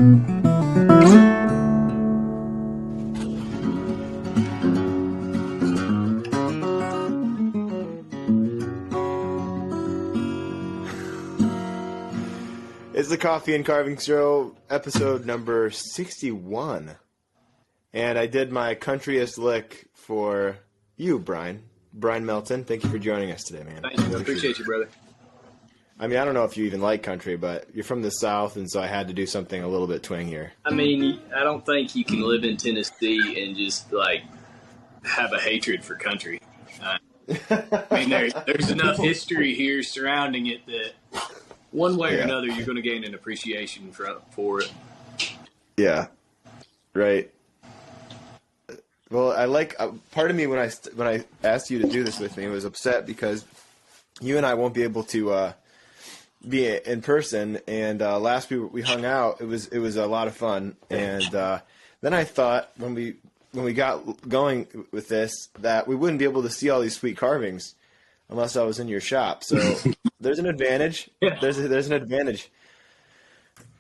It's the Coffee and Carving Show, episode number 61. And I did my countryest lick for you, Brian. Brian Melton, thank you for joining us today, man. Thank you. I appreciate you, brother. I mean, I don't know if you even like country, but you're from the South, and so I had to do something a little bit twingier. I mean, I don't think you can live in Tennessee and just, like, have a hatred for country. I mean, there's enough history here surrounding it that one way or another you're going to gain an appreciation for it. Yeah, right. Well, I like part of me when I asked you to do this with me was upset because you and I won't be able to be in person. And last we hung out, it was a lot of fun. And then I thought when we got going with this that we wouldn't be able to see all these sweet carvings unless I was in your shop. So there's an advantage. Yeah. There's an advantage.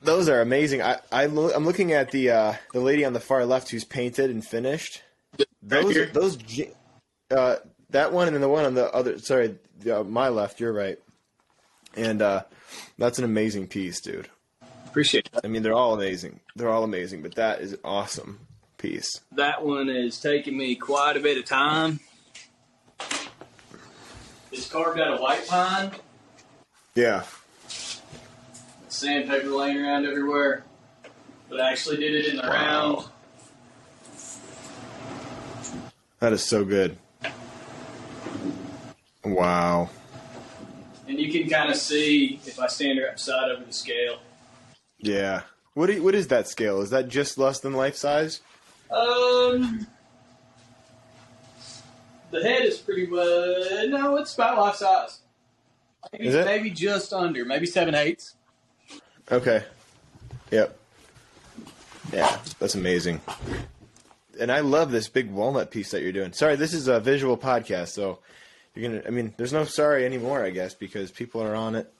Those are amazing. I'm looking at the lady on the far left who's painted and finished. That one and then the one on the other. Sorry, my left. You're right. And that's an amazing piece, dude. Appreciate that. I mean, they're all amazing. But that is an awesome piece. That one has taken me quite a bit of time. It's carved out of white pine. Yeah. Sandpaper laying around everywhere. But I actually did it in the round. That is so good. Wow. And you can kind of see if I stand her upside over the scale. Yeah. What is that scale? Is that just less than life size? The head is pretty much... No, it's about life size. Is it? Maybe just under. Maybe 7/8. Okay. Yep. Yeah, that's amazing. And I love this big walnut piece that you're doing. Sorry, this is a visual podcast, so there's no sorry anymore, I guess, because people are on it.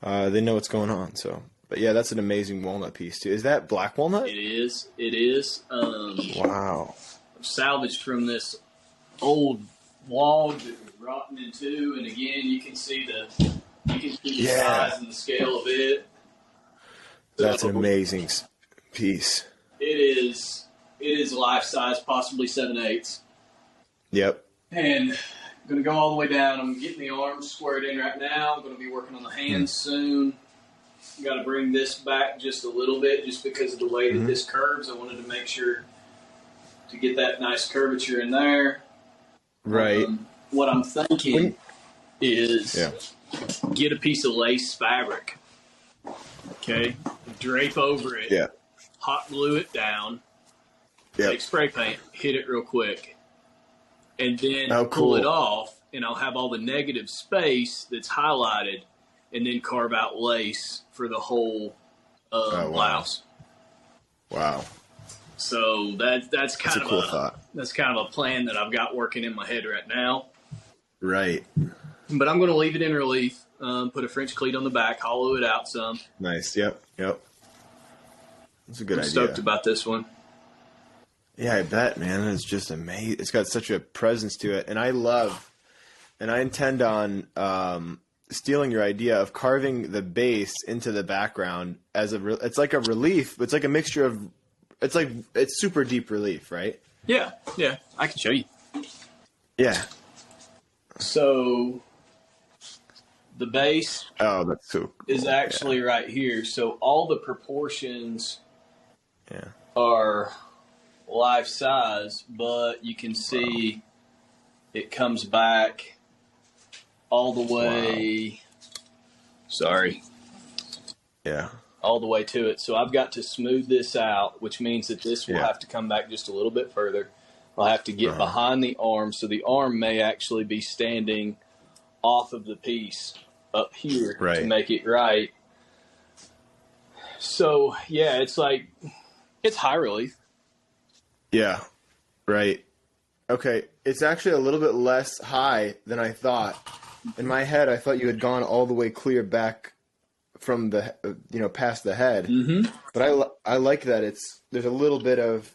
They know what's going on, so. But yeah, that's an amazing walnut piece too. Is that black walnut? It is. Wow. Salvaged from this old log that was rotten in two, and again, you can see the size and the scale of it. That's an amazing piece. It is life size, possibly 7/8. Yep. And I'm going to go all the way down. I'm getting the arms squared in right now. I'm going to be working on the hands soon. Got to bring this back just a little bit just because of the way that this curves. I wanted to make sure to get that nice curvature in there. Right. What I'm thinking is get a piece of lace fabric. Okay. Drape over it. Yeah. Hot glue it down. Yep. Take spray paint, hit it real quick, and then cool. pull it off, and I'll have all the negative space that's highlighted, and then carve out lace for the whole blouse. Wow. So that's kind of a cool thought. That's kind of a plan that I've got working in my head right now. Right. But I'm going to leave it in relief, put a French cleat on the back, hollow it out some. Nice. Yep. That's a good idea. Stoked about this one. Yeah, I bet, man. It's just amazing. It's got such a presence to it. And I intend on stealing your idea of carving the base into the background as it's like a relief. It's like a mixture of, it's super deep relief, right? Yeah. I can show you. Yeah. So the base that's so cool. is actually right here. So all the proportions are life size, but you can see it comes back all the way. Sorry. Yeah. All the way to it. So I've got to smooth this out, which means that this will have to come back just a little bit further. I'll have to get behind the arm, so the arm may actually be standing off of the piece up here to make it right. So, yeah, it's high relief. Yeah, right. Okay, it's actually a little bit less high than I thought. In my head, I thought you had gone all the way clear back from the, past the head. Mm-hmm. But I like that there's a little bit of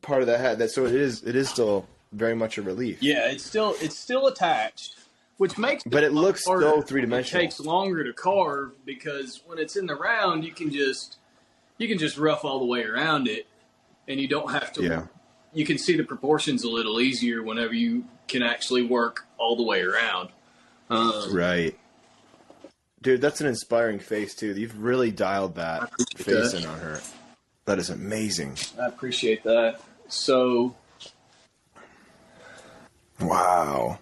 part of that hat that, so it is still very much a relief. Yeah, it's still attached, which makes but it looks harder. so three-dimensional. It takes longer to carve because when it's in the round, you can just rough all the way around it, and you don't have to. Yeah. You can see the proportions a little easier whenever you can actually work all the way around. Right. Dude, that's an inspiring face, too. You've really dialed that face in on her. That is amazing. I appreciate that. So... Wow.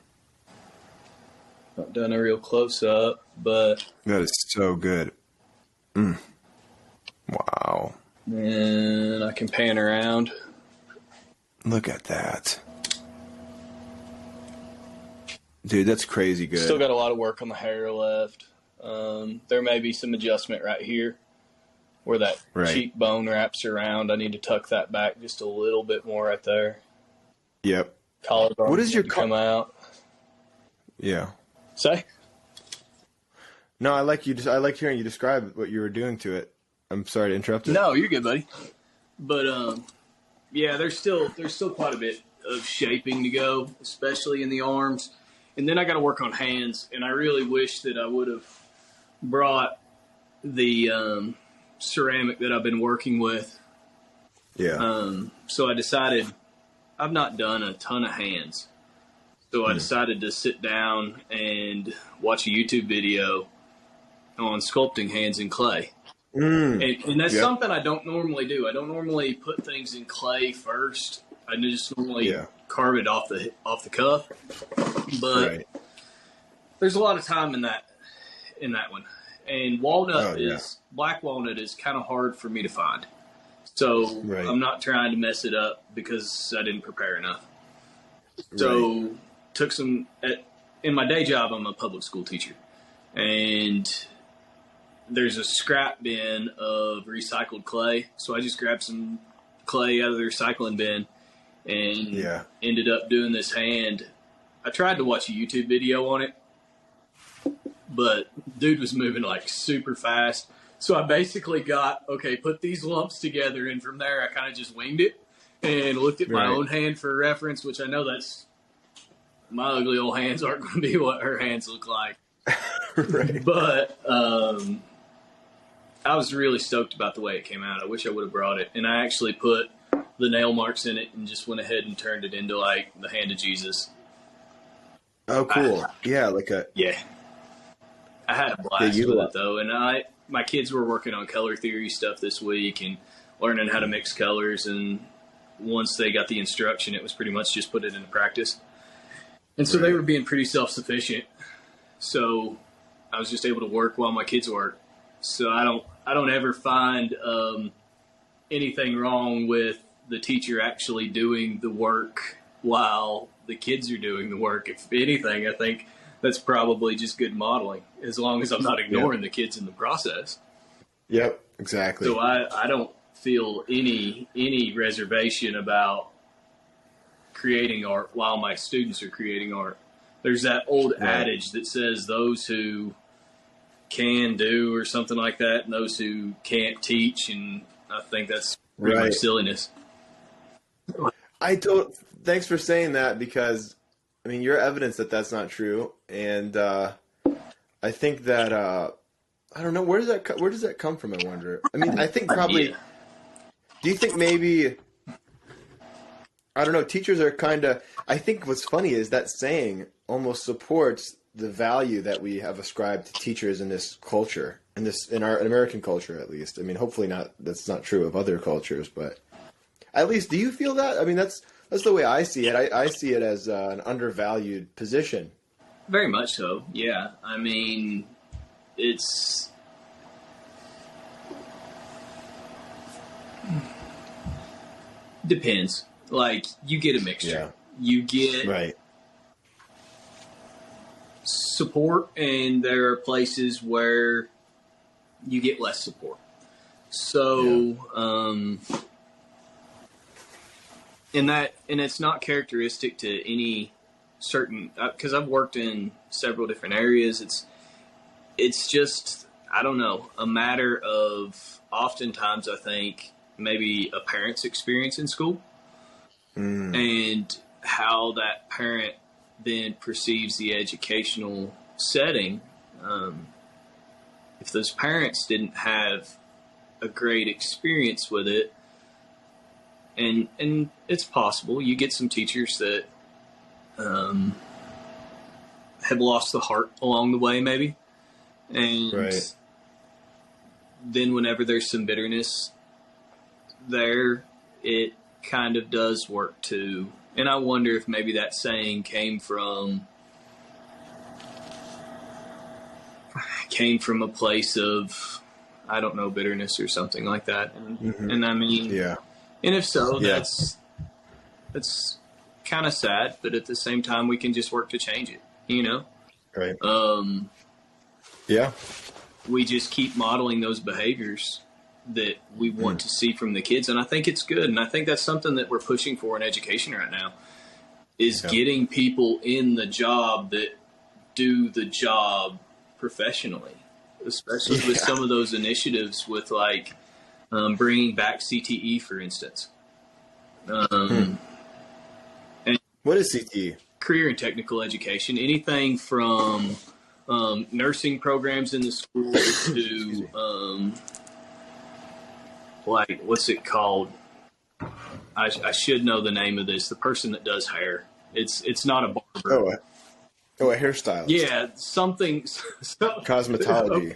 Not done a real close-up, but... That is so good. Wow. And I can pan around. Look at that. Dude, that's crazy good. Still got a lot of work on the hair left. There may be some adjustment right here where that cheekbone wraps around. I need to tuck that back just a little bit more right there. Yep. Collarbone. What is your come out? Yeah. Say? No, I like hearing you describe what you were doing to it. I'm sorry to interrupt it. No, you're good, buddy. But yeah, there's still quite a bit of shaping to go, especially in the arms. And then I got to work on hands, and I really wish that I would have brought the ceramic that I've been working with. Yeah. So I decided I've not done a ton of hands. So I decided to sit down and watch a YouTube video on sculpting hands in clay. And that's something I don't normally do. I don't normally put things in clay first. I just normally carve it off the cuff. But there's a lot of time in that one. And black walnut is kind of hard for me to find. So I'm not trying to mess it up because I didn't prepare enough. So took some in my day job. I'm a public school teacher, and there's a scrap bin of recycled clay. So I just grabbed some clay out of the recycling bin and ended up doing this hand. I tried to watch a YouTube video on it, but dude was moving like super fast. So I basically put these lumps together, and from there I kind of just winged it and looked at my own hand for reference, which I know that's my ugly old hands aren't going to be what her hands look like. But I was really stoked about the way it came out. I wish I would have brought it. And I actually put the nail marks in it and just went ahead and turned it into like the hand of Jesus. Oh, cool. Yeah. I had a blast with it, though. And my kids were working on color theory stuff this week and learning how to mix colors. And once they got the instruction, it was pretty much just put it into practice. And so they were being pretty self-sufficient. So I was just able to work while my kids work. So I don't ever find anything wrong with the teacher actually doing the work while the kids are doing the work. If anything, I think that's probably just good modeling, as long as I'm not ignoring the kids in the process. Yep, exactly. So I don't feel any reservation about creating art while my students are creating art. There's that old adage that says those who can do or something like that, and those who can't teach, and I think that's pretty much silliness. Thanks for saying that, because I mean, you're evidence that that's not true, and I think that I don't know, where does that come from? I wonder. I mean, I think probably. Do you think maybe? I don't know. Teachers are kind of. I think what's funny is that saying almost supports the value that we have ascribed to teachers in this culture, in our American culture, at least. I mean, hopefully not. That's not true of other cultures, but at least, do you feel that? I mean, that's the way I see it. I see it as an undervalued position. Very much so. Yeah. I mean, it's. Depends. Like, you get a mixture. Yeah. You get support, and there are places where you get less support. So, and it's not characteristic to any certain, because I've worked in several different areas. It's just, I don't know, a matter of oftentimes, I think, maybe a parent's experience in school and how that parent then perceives the educational setting. If those parents didn't have a great experience with it, and it's possible you get some teachers that have lost the heart along the way, maybe. And Right. then whenever there's some bitterness there, it kind of does work too. And I wonder if maybe that saying came from a place of, I don't know, bitterness or something like that. And I mean, Yeah. and if so, Yeah. that's kind of sad, but at the same time, we can just work to change it, you know? Right. Yeah. We just keep modeling those behaviors that we want to see from the kids. And I think it's good. And I think that's something that we're pushing for in education right now is getting people in the job that do the job professionally, especially with some of those initiatives with like bringing back CTE, for instance. And What is CTE? career and technical education, anything from nursing programs in the school to like, what's it called? I should know the name of this. The person that does hair. It's not a barber. A hairstylist. Yeah, something. Cosmetology.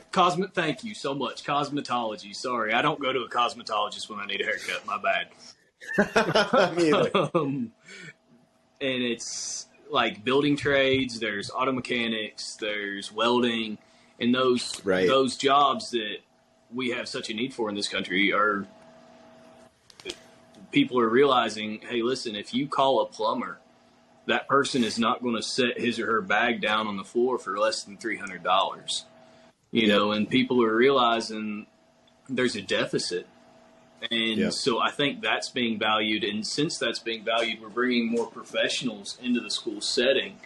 Thank you so much. Cosmetology. Sorry, I don't go to a cosmetologist when I need a haircut. My bad. Me either. And it's like building trades. There's auto mechanics. There's welding, and those jobs that we have such a need for in this country are. People are realizing, hey, listen, if you call a plumber, that person is not going to set his or her bag down on the floor for less than $300, you know, and people are realizing there's a deficit. And so I think that's being valued. And since that's being valued, we're bringing more professionals into the school setting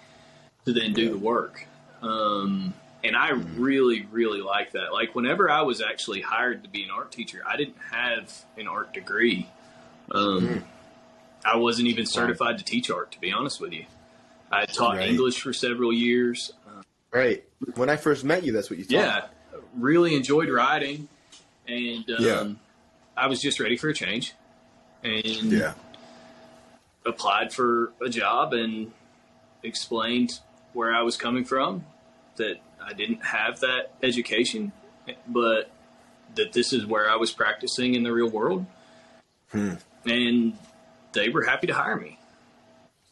to then do the work. And I really, really like that. Like whenever I was actually hired to be an art teacher, I didn't have an art degree. I wasn't even certified to teach art, to be honest with you. I taught English for several years. Right. When I first met you, that's what you taught. Yeah. Really enjoyed writing. And I was just ready for a change. And applied for a job and explained where I was coming from, that I didn't have that education, but that this is where I was practicing in the real world. And they were happy to hire me.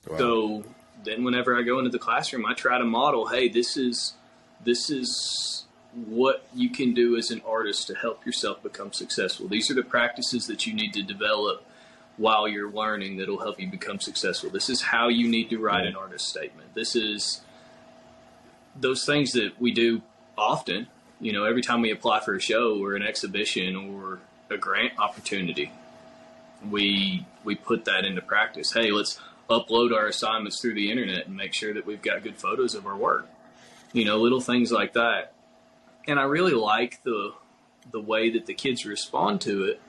Wow. So then whenever I go into the classroom, I try to model, hey, this is what you can do as an artist to help yourself become successful. These are the practices that you need to develop while you're learning that will help you become successful. This is how you need to write an artist statement. This is those things that we do often, you know, every time we apply for a show or an exhibition or a grant opportunity. We put that into practice. Hey, let's upload our assignments through the internet and make sure that we've got good photos of our work. You know, little things like that. And I really like the way that the kids respond to it,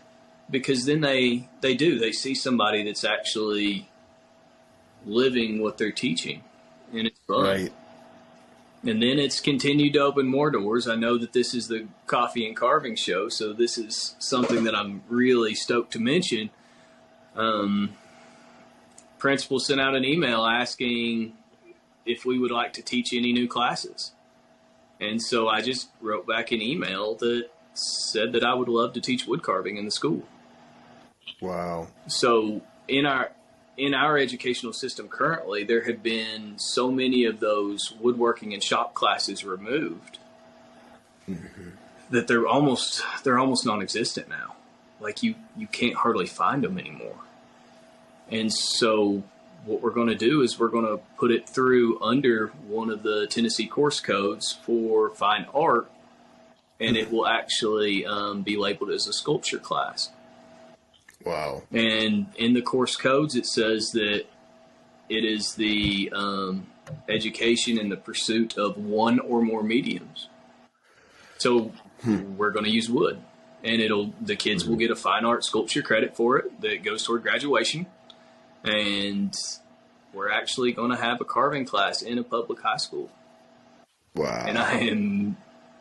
because then they see somebody that's actually living what they're teaching, and it's fun. Right. And then it's continued to open more doors. I know that this is the Coffee and Carving show, so this is something that I'm really stoked to mention. Principal sent out an email asking if we would like to teach any new classes. And so I just wrote back an email that said that I would love to teach wood carving in the school. Wow. So in our educational system currently, there have been so many of those woodworking and shop classes removed that they're almost non-existent now. Like you can't hardly find them anymore. And so what we're going to do is we're going to put it through under one of the Tennessee course codes for fine art, and it will actually be labeled as a sculpture class. Wow. And in the course codes, it says that it is the education in the pursuit of one or more mediums. So we're going to use wood, and the kids will get a fine art sculpture credit for it that goes toward graduation. And we're actually going to have a carving class in a public high school. Wow. And I am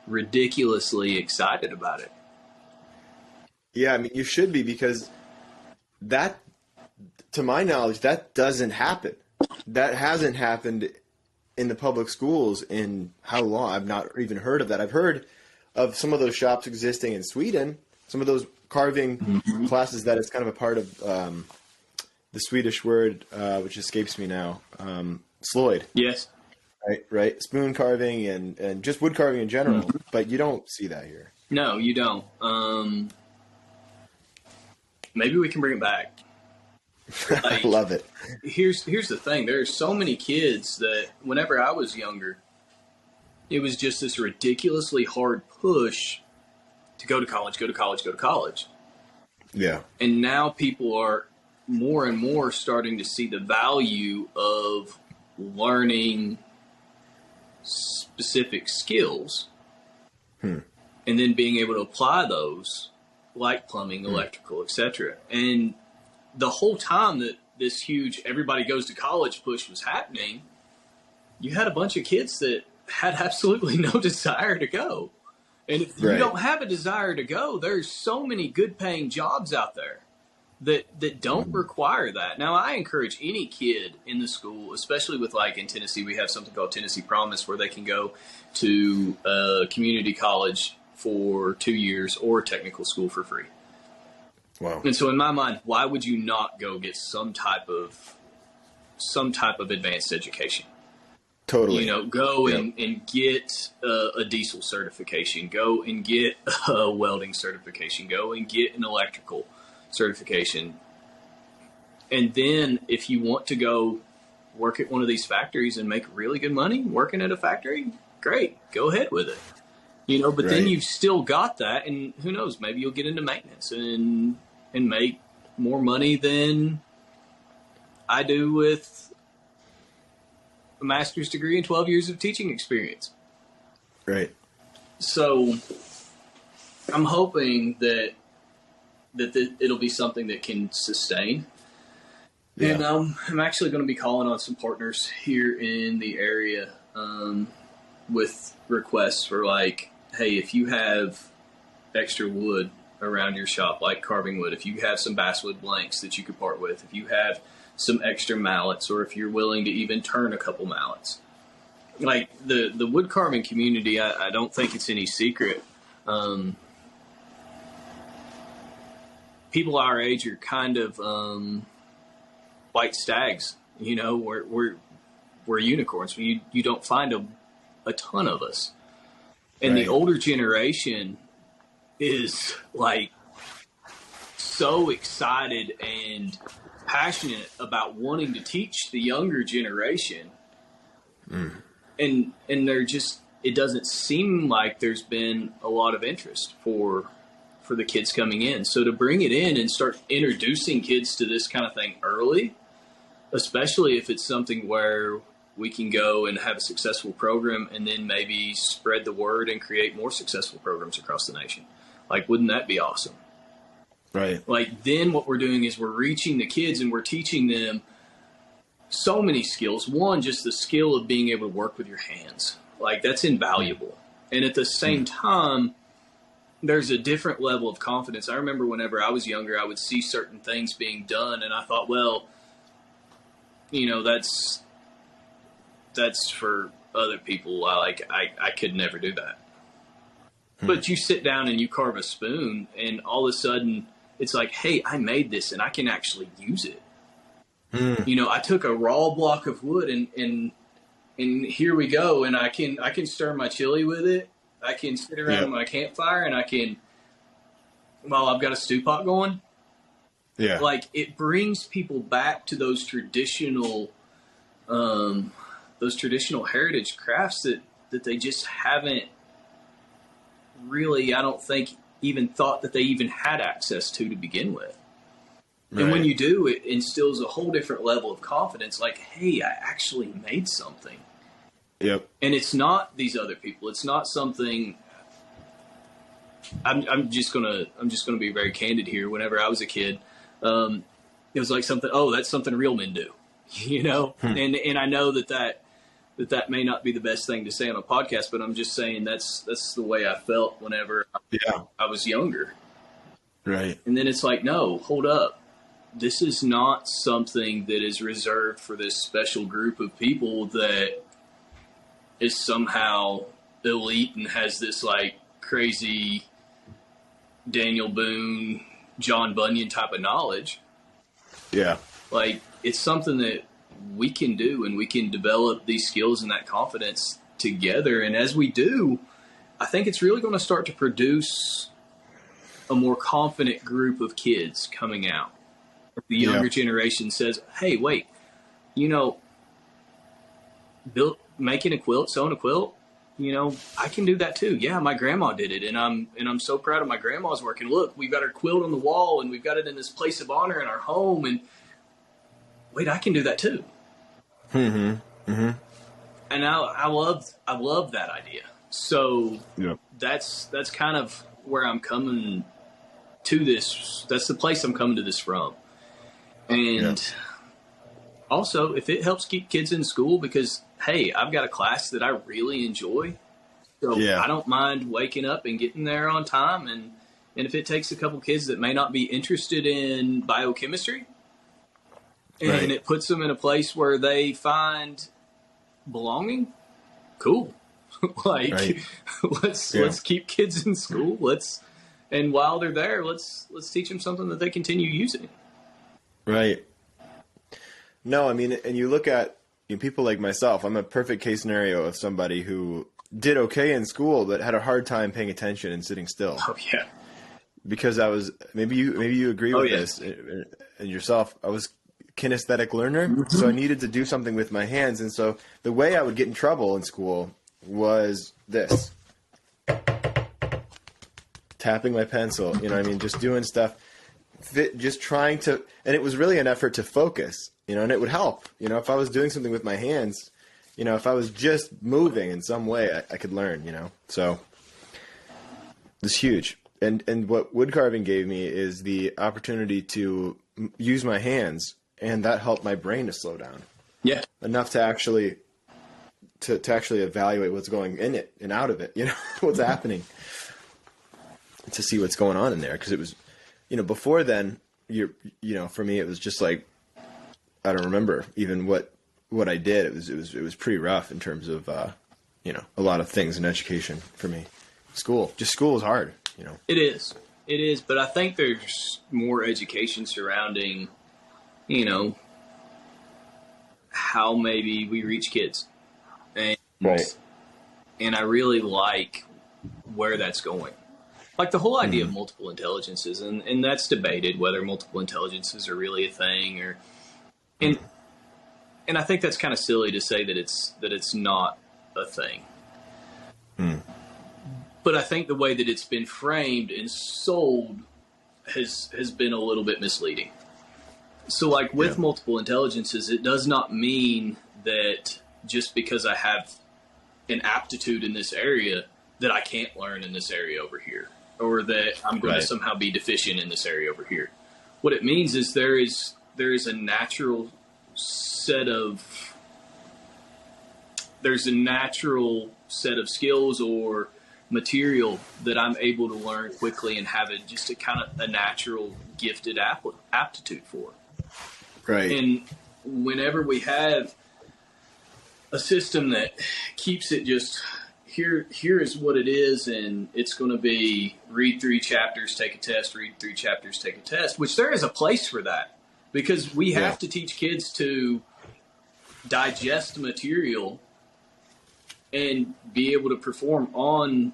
ridiculously excited about it. Yeah, I mean, you should be, because that, to my knowledge, that doesn't happen. That hasn't happened in the public schools in how long? I've not even heard of that. I've heard of some of those shops existing in Sweden, some of those carving classes that it's kind of a part of the Swedish word, which escapes me now, slöjd. Yes. Right. Spoon carving and just wood carving in general, but you don't see that here. No, you don't. Maybe we can bring it back. I love it. Here's the thing. There's so many kids that whenever I was younger, it was just this ridiculously hard push to go to college, go to college, go to college. Yeah. And now people are more and more starting to see the value of learning specific skills and then being able to apply those, like plumbing, electrical, etc. And the whole time that this huge everybody goes to college push was happening, you had a bunch of kids that had absolutely no desire to go. And if you don't have a desire to go, there's so many good paying jobs out there that don't require that. Now, I encourage any kid in the school, especially with, like, in Tennessee, we have something called Tennessee Promise, where they can go to a community college for 2 years or technical school for free. Wow. And so in my mind, why would you not go get some type of advanced education? Totally. You know, go and get a diesel certification, go and get a welding certification, go and get an electrical certification. And then if you want to go work at one of these factories and make really good money working at a factory, great, go ahead with it. You know, but then you've still got that, and who knows, maybe you'll get into maintenance and make more money than I do with a master's degree and 12 years of teaching experience. Right. So I'm hoping that it'll be something that can sustain. Yeah. And I'm actually going to be calling on some partners here in the area with requests for, like, hey, if you have extra wood around your shop, like carving wood, if you have some basswood blanks that you could part with, if you have some extra mallets, or if you're willing to even turn a couple mallets. Like, the wood carving community, I don't think it's any secret. People our age are kind of white stags. You know, we're unicorns. You don't find a ton of us. And the older generation is, like, so excited and passionate about wanting to teach the younger generation. And they're just, it doesn't seem like there's been a lot of interest for the kids coming in. So to bring it in and start introducing kids to this kind of thing early, especially if it's something where we can go and have a successful program and then maybe spread the word and create more successful programs across the nation. Like, wouldn't that be awesome? Right. Like, then what we're doing is we're reaching the kids and we're teaching them so many skills. One, just the skill of being able to work with your hands. Like, that's invaluable. And at the same time, there's a different level of confidence. I remember whenever I was younger, I would see certain things being done, and I thought, well, you know, that's for other people. I could never do that. But you sit down and you carve a spoon, and all of a sudden it's like, hey, I made this and I can actually use it. You know, I took a raw block of wood and here we go, and I can stir my chili with it. I can sit around my campfire and I can, while I've got a stew pot going. Yeah. Like, it brings people back to those traditional heritage crafts that they just haven't really, I don't think, even thought that they even had access to begin with. Right. And when you do, it instills a whole different level of confidence. Like, hey, I actually made something. Yep. And it's not these other people. It's not something I'm just gonna be very candid here. Whenever I was a kid, it was like something. Oh, that's something real men do, you know. And I know that may not be the best thing to say on a podcast, but I'm just saying that's the way I felt whenever I was younger. Right. And then it's like, no, hold up. This is not something that is reserved for this special group of people that is somehow elite and has this like crazy Daniel Boone, John Bunyan type of knowledge. Yeah. Like, it's something that we can do, and we can develop these skills and that confidence together. And as we do, I think it's really going to start to produce a more confident group of kids coming out. The younger generation says, hey, wait, you know, making a quilt, sewing a quilt, you know, I can do that too. Yeah, my grandma did it, and I'm so proud of my grandma's work. And look, we've got our quilt on the wall, and we've got it in this place of honor in our home. And wait, I can do that too. Mm-hmm. Mm-hmm. And I love that idea. So that's kind of where I'm coming to this. That's the place I'm coming to this from. And also, if it helps keep kids in school, because hey, I've got a class that I really enjoy. So I don't mind waking up and getting there on time. And if it takes a couple kids that may not be interested in biochemistry, and it puts them in a place where they find belonging, cool. Let's keep kids in school. And while they're there, let's teach them something that they continue using. Right. No, I mean, and you look at people like myself. I'm a perfect case scenario of somebody who did okay in school, but had a hard time paying attention and sitting still. Oh yeah. Because I was maybe you agree with this and yourself. I was kinesthetic learner, so I needed to do something with my hands, and so the way I would get in trouble in school was this: tapping my pencil. You know what I mean? Just doing stuff. Just trying to, and it was really an effort to focus, and it would help, if I was doing something with my hands, if I was just moving in some way, I could learn, so it's huge. And what wood carving gave me is the opportunity to use my hands, and that helped my brain to slow down. Yeah. Enough to actually, to actually evaluate what's going in it and out of it, what's happening, to see what's going on in there. Cause it was, before then, for me, it was just like, I don't remember even what I did. It was pretty rough in terms of, a lot of things in education for me. School is hard, It is. But I think there's more education surrounding, how maybe we reach kids. And I really like where that's going. Like the whole idea of multiple intelligences, and that's debated whether multiple intelligences are really a thing, and I think that's kind of silly to say that it's not a thing. But I think the way that it's been framed and sold has been a little bit misleading. So like with multiple intelligences, it does not mean that just because I have an aptitude in this area that I can't learn in this area over here, or that I'm going to somehow be deficient in this area over here. What it means is there is a natural set of skills or material that I'm able to learn quickly and have just a natural gifted aptitude for. Right. And whenever we have a system that keeps it just here is what it is, and it's going to be read 3 chapters, take a test, read 3 chapters, take a test, which there is a place for that, because we have to teach kids to digest material and be able to perform on,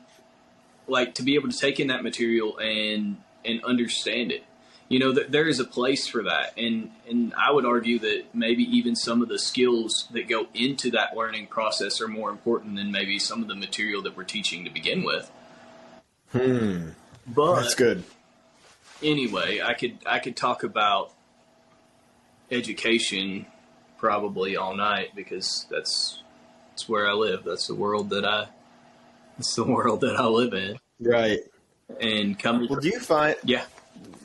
like, to be able to take in that material and understand it. There is a place for that. And I would argue that maybe even some of the skills that go into that learning process are more important than maybe some of the material that we're teaching to begin with. But that's good. Anyway, I could talk about education probably all night, because that's where I live. That's the world that I live in. Right. and come. Well, do you find Yeah.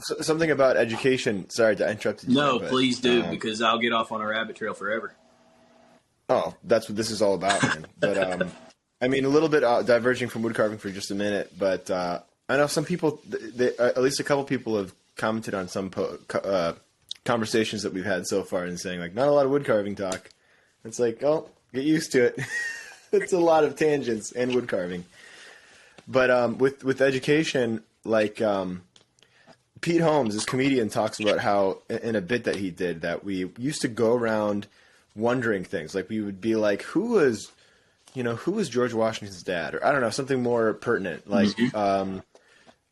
something about education? Sorry to interrupt you. No, but, please do, because I'll get off on a rabbit trail forever. Oh, that's what this is all about, man. But I mean, a little bit diverging from wood carving for just a minute, but I know some people, at least a couple people have commented on some conversations that we've had so far and saying, like, not a lot of wood carving talk. It's like, oh, get used to it. It's a lot of tangents and wood carving. But with education, like Pete Holmes, this comedian, talks about how in a bit that he did that we used to go around wondering things. Like we would be like, who was George Washington's dad? Or I don't know, something more pertinent. Like,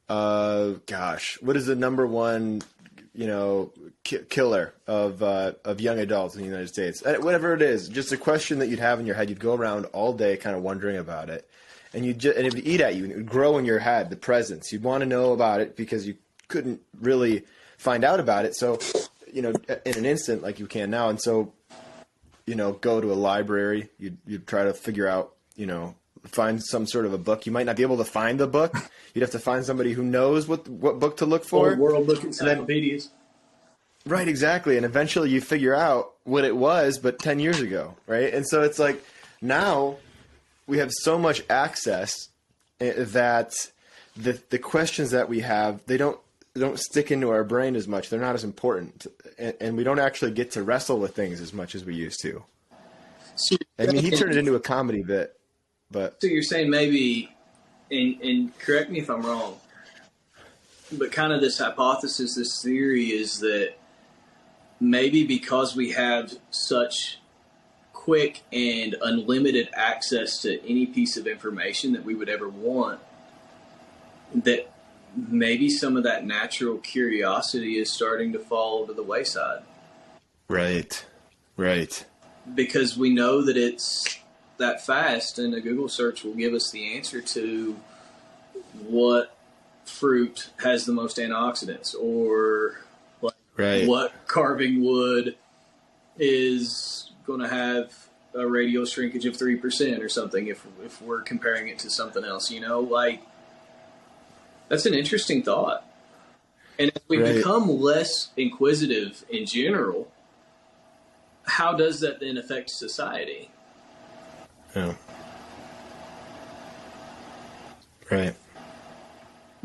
gosh, what is the number one, killer of young adults in the United States? Whatever it is, just a question that you'd have in your head. You'd go around all day kind of wondering about it. And and it would eat at you, and it would grow in your head, the presence. You'd want to know about it because you couldn't really find out about it. So, in an instant like you can now. And so, go to a library, you'd try to figure out, find some sort of a book. You might not be able to find the book. You'd have to find somebody who knows what book to look for. Old World Book encyclopedias. Right, exactly. And eventually you figure out what it was, but 10 years ago, right? And so it's like now we have so much access that the questions that we have, they don't stick into our brain as much. They're not as important. And we don't actually get to wrestle with things as much as we used to. I mean, he turned it into a comedy bit, but... So you're saying maybe, and correct me if I'm wrong, but kind of this hypothesis, this theory is that maybe because we have such quick and unlimited access to any piece of information that we would ever want, that maybe some of that natural curiosity is starting to fall to the wayside. Right. Because we know that it's that fast, and a Google search will give us the answer to what fruit has the most antioxidants, or what carving wood is going to have a radial shrinkage of 3% or something if we're comparing it to something else, that's an interesting thought. And as we become less inquisitive in general, how does that then affect society? Yeah. Right.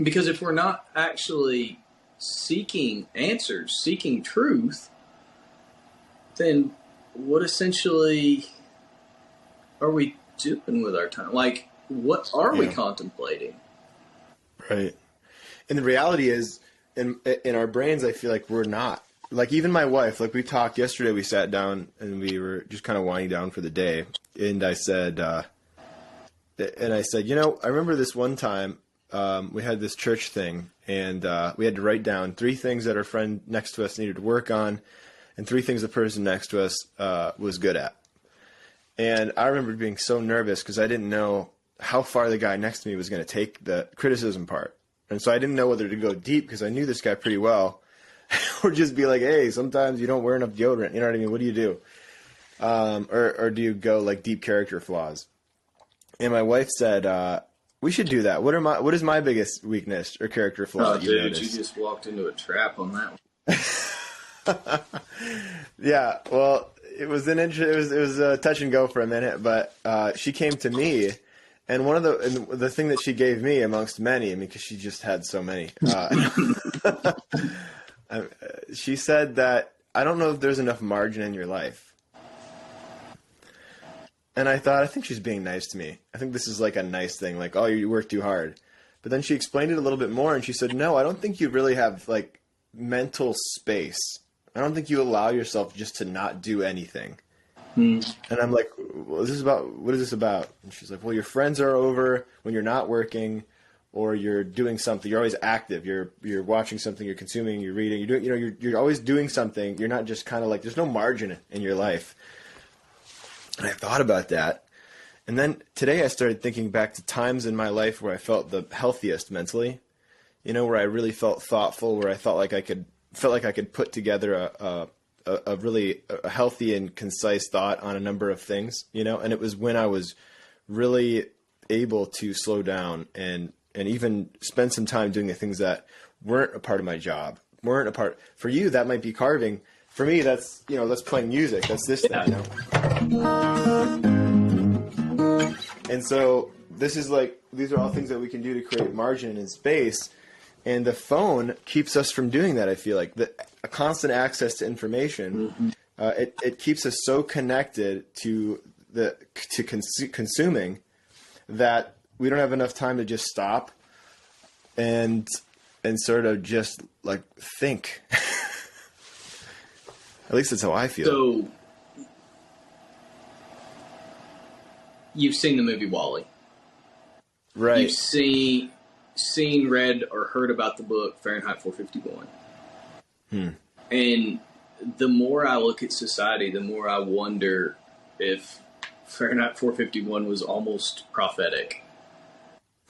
Because if we're not actually seeking answers, seeking truth, then what essentially are we doing with our time? Like, what are we contemplating? Right. And the reality is, in our brains, I feel like we're not. Like, even my wife, like we talked yesterday, we sat down and we were just kind of winding down for the day. And I said, I remember this one time we had this church thing, and we had to write down 3 things that our friend next to us needed to work on, and 3 things the person next to us was good at. And I remember being so nervous because I didn't know how far the guy next to me was going to take the criticism part. And so I didn't know whether to go deep because I knew this guy pretty well, or just be like, hey, sometimes you don't wear enough deodorant. You know what I mean? What do you do? Or do you go like deep character flaws? And my wife said, we should do that. What is my biggest weakness or character flaw? Oh, dude, you just walked into a trap on that one. Yeah, well, it was a touch and go for a minute, but she came to me, and the thing that she gave me amongst many, because she just had so many, she said that, I don't know if there's enough margin in your life. And I thought, I think she's being nice to me. I think this is like a nice thing, like, oh, you work too hard. But then she explained it a little bit more, and she said, no, I don't think you really have like mental space. I don't think you allow yourself just to not do anything. And I'm like, what is this about? And she's like, well, your friends are over when you're not working, or you're doing something. You're always active. You're watching something. You're consuming. You're reading. You're always doing something. You're not just kind of like, there's no margin in your life. And I thought about that. And then today I started thinking back to times in my life where I felt the healthiest mentally, where I really felt thoughtful, where I felt like I could put together a really healthy and concise thought on a number of things, and it was when I was really able to slow down and and even spend some time doing the things that weren't a part of my job, weren't a part. For you, that might be carving. For me, that's, that's playing music. That's this thing, And so this is these are all things that we can do to create margin and space. And the phone keeps us from doing that. I feel like a constant access to information, it keeps us so connected to consuming that we don't have enough time to just stop and sort of just think. At least that's how I feel. So you've seen the movie WALL-E. Right. You've seen, read, or heard about the book Fahrenheit 451. And the more I look at society, the more I wonder if Fahrenheit 451 was almost prophetic.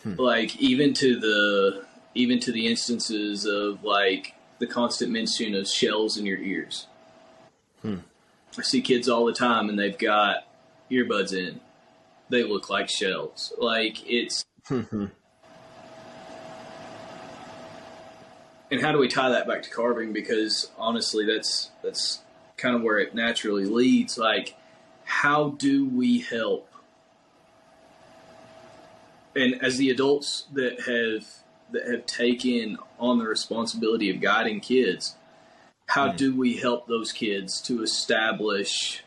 Even to the instances of the constant mention of shells in your ears. I see kids all the time and they've got earbuds in. They look like shells. It's and how do we tie that back to carving? Because honestly, that's kind of where it naturally leads. How do we help? And as the adults that have taken on the responsibility of guiding kids, how do we help those kids to establish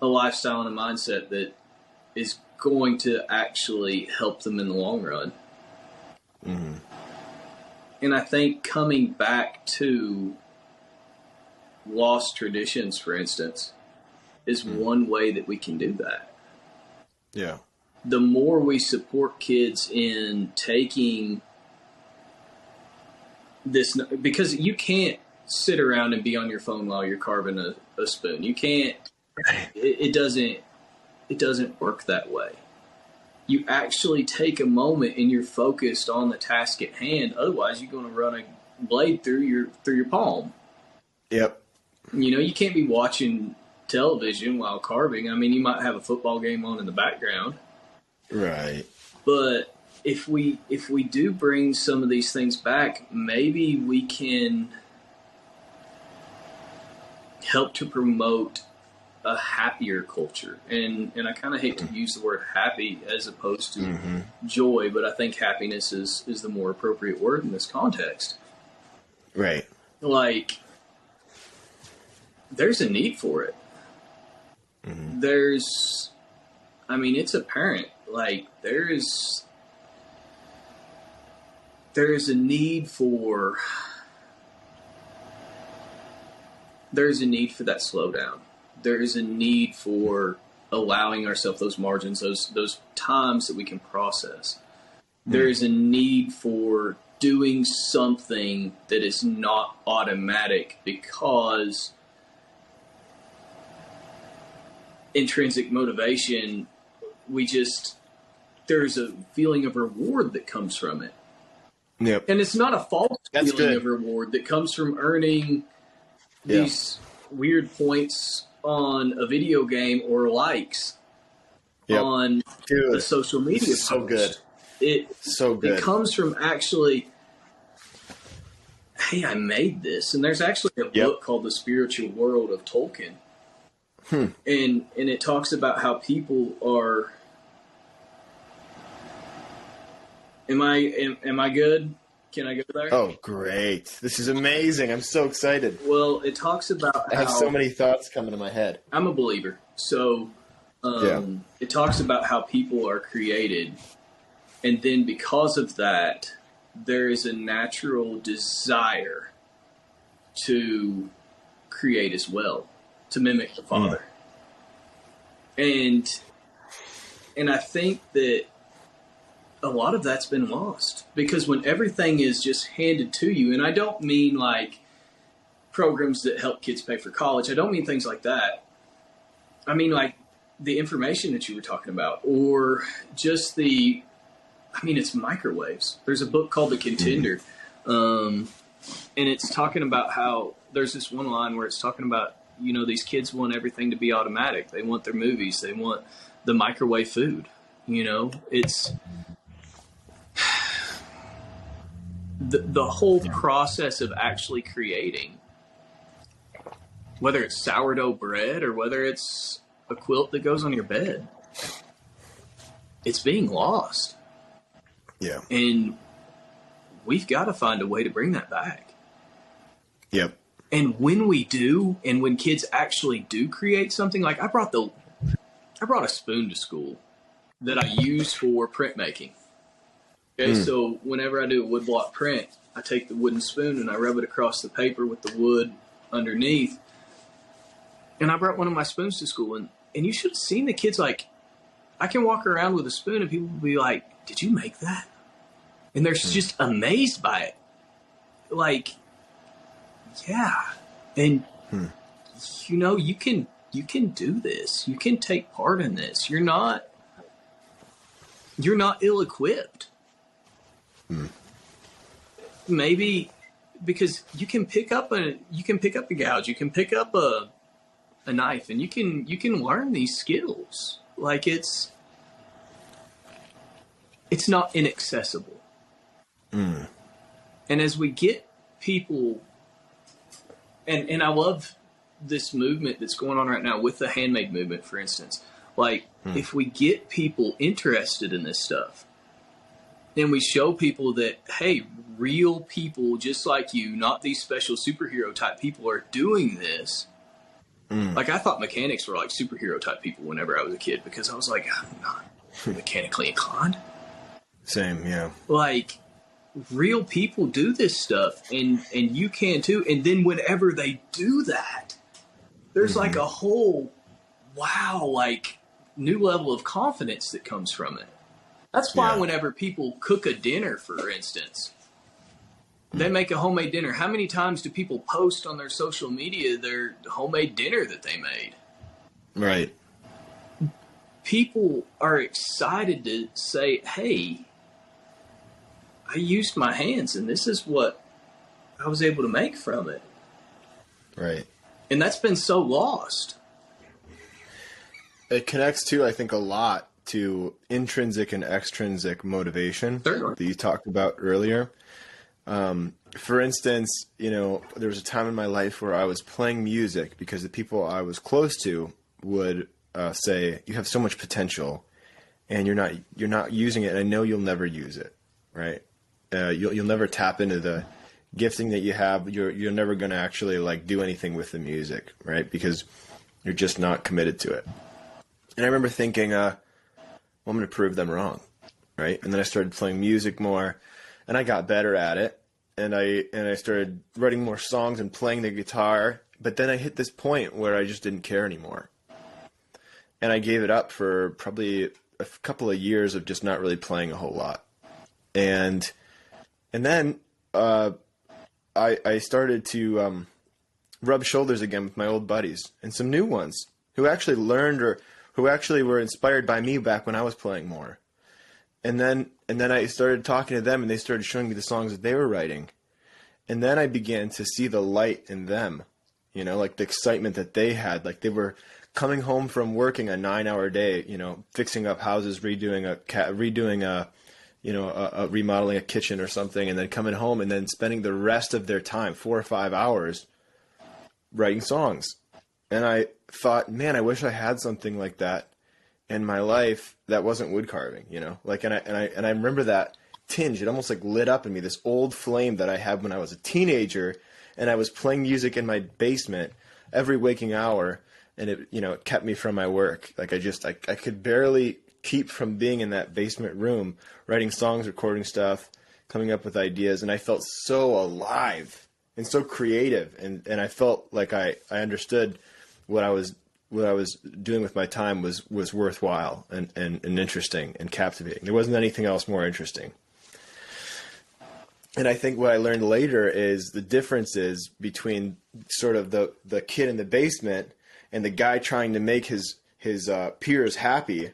a lifestyle and a mindset that is going to actually help them in the long run? And I think coming back to lost traditions, for instance, is one way that we can do that. Yeah. The more we support kids in taking this, because you can't sit around and be on your phone while you're carving a spoon. You can't. It doesn't work that way. You actually take a moment and you're focused on the task at hand. Otherwise, you're going to run a blade through your palm. Yep. You can't be watching television while carving. You might have a football game on in the background. Right. But if we do bring some of these things back, maybe we can help to promote a happier culture. And I kind of hate to use the word happy as opposed to joy, but I think happiness is the more appropriate word in this context. Right. There's a need for it. It's apparent. There is a need for that slowdown. There is a need for allowing ourselves those margins, those times that we can process. There is a need for doing something that is not automatic, because intrinsic motivation, there's a feeling of reward that comes from it. Yep. And it's not a false feeling of reward that comes from earning these weird points on a video game or likes on a social media post. So good. It comes from actually, hey, I made this. And there's actually a book called The Spiritual World of Tolkien. And it talks about how people are. Am I good? Can I go there? Oh, great. This is amazing. I'm so excited. Well, it talks about I have so many thoughts coming to my head. I'm a believer. So it talks about how people are created. And then because of that, there is a natural desire to create as well, to mimic the Father. And I think that a lot of that's been lost, because when everything is just handed to you, and I don't mean programs that help kids pay for college. I don't mean things like that. I mean the information that you were talking about, or just it's microwaves. There's a book called The Contender, and it's talking about how there's this one line where it's talking about, these kids want everything to be automatic. They want their movies. They want the microwave food. You know, it's the whole process of actually creating, whether it's sourdough bread or whether it's a quilt that goes on your bed, it's being lost. Yeah. And we've got to find a way to bring that back. Yep. And when we do, and when kids actually do create something, like I brought a spoon to school that I use for printmaking. Okay, so whenever I do a woodblock print, I take the wooden spoon and I rub it across the paper with the wood underneath. And I brought one of my spoons to school, and you should have seen the kids. Like, I can walk around with a spoon and people will be like, "Did you make that?" And they're just amazed by it. Like, yeah. And, you know, you can do this. You can take part in this. You're not ill-equipped. Maybe because you can pick up a gouge, you can pick up a knife, and you can learn these skills. Like, it's not inaccessible. And as we get people, and I love this movement that's going on right now with the handmade movement, for instance. Like, if we get people interested in this stuff, and we show people that, hey, real people just like you, not these special superhero type people, are doing this. Like, I thought mechanics were like superhero type people whenever I was a kid, because I was like, I'm not mechanically inclined. Same, yeah. Like, real people do this stuff, and you can too. And then whenever they do that, there's like a whole, wow, like, new level of confidence that comes from it. That's why whenever people cook a dinner, for instance, they make a homemade dinner. How many times do people post on their social media their homemade dinner that they made? Right. People are excited to say, hey, I used my hands, and this is what I was able to make from it. Right. And that's been so lost. It connects too, I think, a lot to intrinsic and extrinsic motivation that you talked about earlier. For instance, you know, there was a time in my life where I was playing music because the people I was close to would say, "You have so much potential, and you're not using it. And I know you'll never use it, right? You'll never tap into the gifting that you have. You're never going to actually like do anything with the music, right? Because you're just not committed to it." And I remember thinking, well, I'm going to prove them wrong, right? And then I started playing music more, and I got better at it. And I started writing more songs and playing the guitar. But then I hit this point where I just didn't care anymore. And I gave it up for probably a couple of years of just not really playing a whole lot. And then I started to rub shoulders again with my old buddies and some new ones who actually learned or who actually were inspired by me back when I was playing more. And then I started talking to them, and they started showing me the songs that they were writing. And then I began to see the light in them, you know, like the excitement that they had. Like they were coming home from working a 9-hour day, you know, fixing up houses, remodeling a kitchen or something, and then coming home and then spending the rest of their time, 4 or 5 hours, writing songs. And I thought, man, I wish I had something like that in my life that wasn't wood carving, you know, like, and I remember that tinge. It almost like lit up in me, this old flame that I had when I was a teenager, and I was playing music in my basement every waking hour, and it, you know, it kept me from my work. Like I could barely keep from being in that basement room, writing songs, recording stuff, coming up with ideas, and I felt so alive and so creative, and I felt like I understood what I was doing with my time was worthwhile and interesting and captivating. There wasn't anything else more interesting. And I think what I learned later is the differences between sort of the kid in the basement and the guy trying to make his peers happy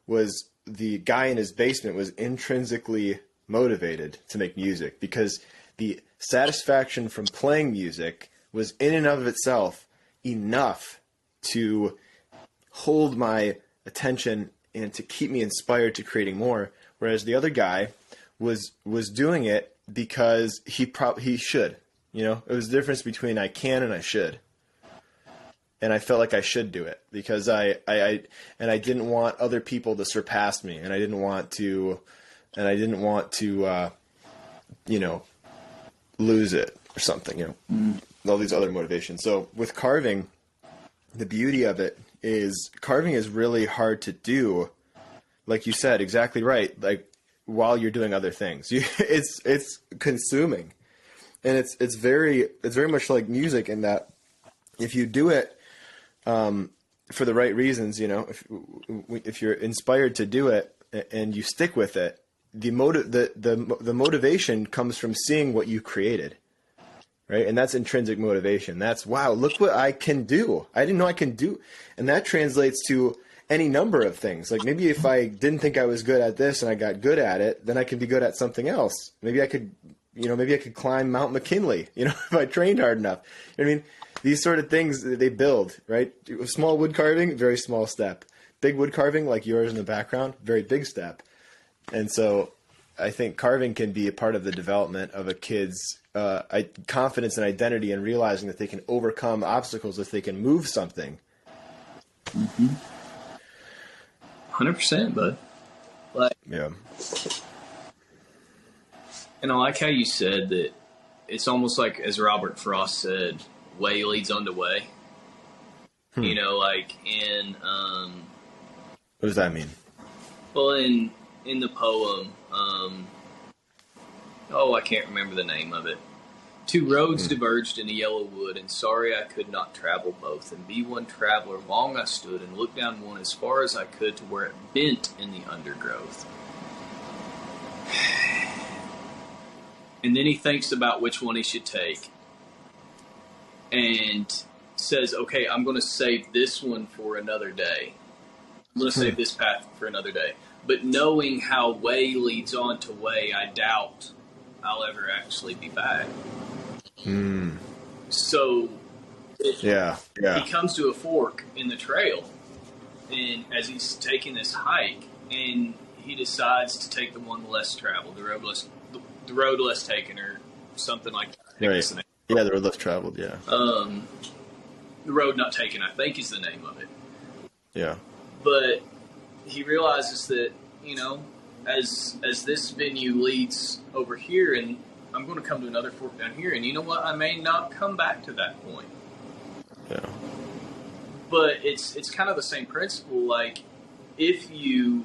was the guy in his basement was intrinsically motivated to make music, because the satisfaction from playing music was in and of itself enough to hold my attention and to keep me inspired to creating more. Whereas the other guy was doing it because he should, you know, it was the difference between I can and I should. And I felt like I should do it because I didn't want other people to surpass me, and I didn't want to, you know, lose it or something, you know, all these other motivations. So with carving, the beauty of it is carving is really hard to do. Like you said, exactly right. Like while you're doing other things, it's consuming, and it's very much like music in that if you do it for the right reasons, you know, if you're inspired to do it and you stick with it, the motivation comes from seeing what you created, right? And that's intrinsic motivation. That's, wow, look what I can do. I didn't know I can do. And that translates to any number of things. Like maybe if I didn't think I was good at this and I got good at it, then I could be good at something else. Maybe I could climb Mount McKinley, you know, if I trained hard enough. You know what I mean? These sort of things they build, right? Small wood carving, very small step. Big wood carving, like yours in the background, very big step. And so I think carving can be a part of the development of a kid's confidence and identity, and realizing that they can overcome obstacles if they can move something. 100%, bud. Like, yeah. And I like how you said that it's almost like, as Robert Frost said, way leads on to way. You know, like in what does that mean? Well, in the poem, I can't remember the name of it. Two roads diverged in a yellow wood, and sorry I could not travel both. And be one traveler, long I stood, and looked down one as far as I could to where it bent in the undergrowth. And then he thinks about which one he should take, and says, okay, I'm going to save this one for another day. I'm going to save this path for another day. But knowing how way leads on to way, I doubt I'll ever actually be back. So he comes to a fork in the trail, and as he's taking this hike, and he decides to take the one less traveled, the road less taken, or something like that. Right. Yeah, the road less traveled, yeah. The road not taken, I think, is the name of it. Yeah. But he realizes that, you know, as this venue leads over here, and I'm going to come to another fork down here, and you know what? I may not come back to that point. Yeah. But it's kind of the same principle. Like, if you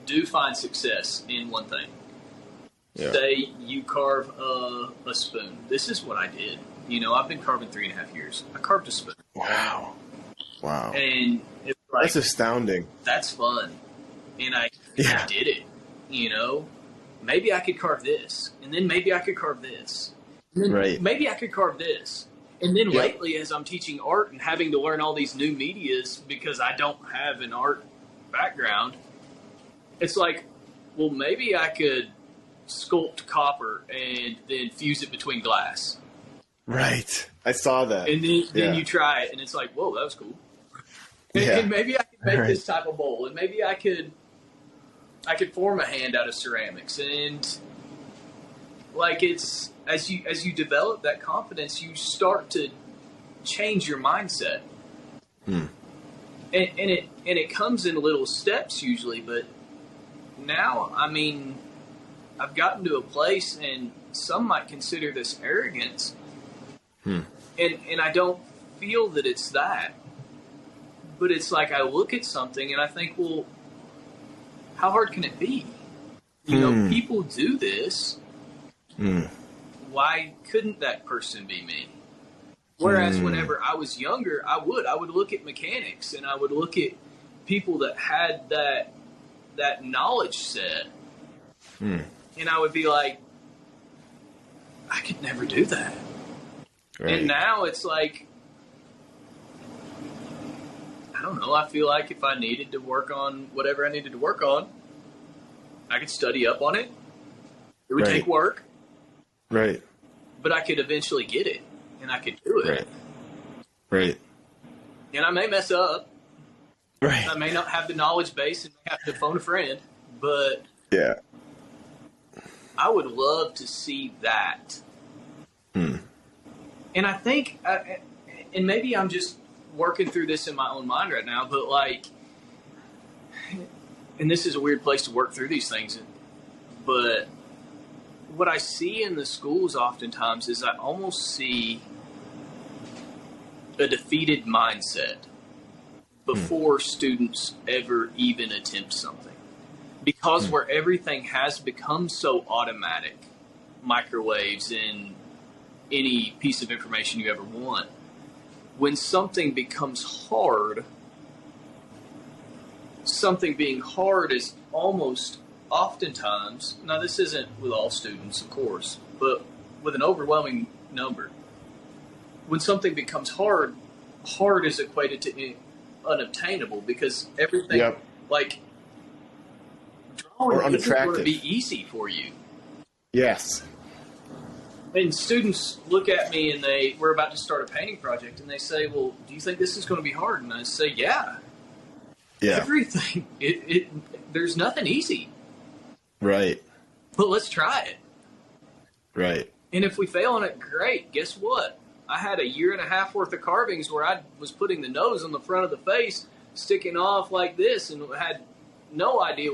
do find success in one thing, say you carve a spoon. This is what I did. You know, I've been carving 3.5 years. I carved a spoon. Wow. And it's like, that's astounding. That's fun. And I did it. You know, maybe I could carve this, and then maybe I could carve this, and then maybe I could carve this. And then lately, as I'm teaching art and having to learn all these new medias because I don't have an art background, it's like, well, maybe I could sculpt copper and then fuse it between glass. Right. I saw that. And then you try it, and it's like, whoa, that was cool. And maybe I could make this type of bowl, and maybe I could form a hand out of ceramics. And like, it's as you develop that confidence, you start to change your mindset. And it comes in little steps usually, but now, I mean, I've gotten to a place, and some might consider this arrogance, and I don't feel that it's that, but it's like I look at something and I think, well, how hard can it be? You know, people do this. Why couldn't that person be me? Whereas whenever I was younger, I would look at mechanics, and I would look at people that had that knowledge set, and I would be like, I could never do that. Right. And now it's like, I don't know, I feel like if I needed to work on whatever I needed to work on, I could study up on it. It would take work. Right. But I could eventually get it, and I could do it. Right. And I may mess up. Right. I may not have the knowledge base and may have to phone a friend, but Yeah. I would love to see that. And I think, and maybe I'm just working through this in my own mind right now, but like, and this is a weird place to work through these things, but what I see in the schools oftentimes is I almost see a defeated mindset before students ever even attempt something. Because where everything has become so automatic, microwaves and any piece of information you ever want, when something becomes hard, something being hard is almost oftentimes, now this isn't with all students, of course, but with an overwhelming number, when something becomes hard, hard is equated to unobtainable because everything, like, drawing or isn't going to unattractive. be easy for you. Yes. And students look at me and we're about to start a painting project and they say, well, do you think this is going to be hard? And I say, yeah. Everything, there's nothing easy. Right. But let's try it. Right. And if we fail on it, great. Guess what? I had a year and a half worth of carvings where I was putting the nose on the front of the face, sticking off like this, and had no idea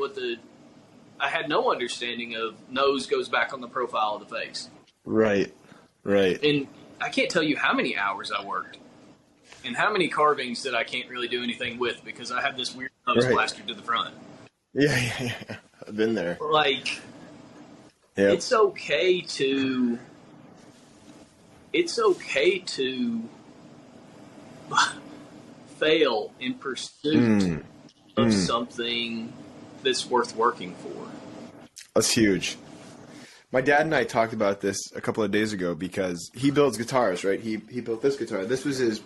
I had no understanding of nose goes back on the profile of the face. Right. Right. And I can't tell you how many hours I worked and how many carvings that I can't really do anything with because I have this weird nose plastered to the front. Yeah. I've been there. Like, it's okay to fail in pursuit of something that's worth working for. That's huge. My dad and I talked about this a couple of days ago because he builds guitars, right? He built this guitar. This was his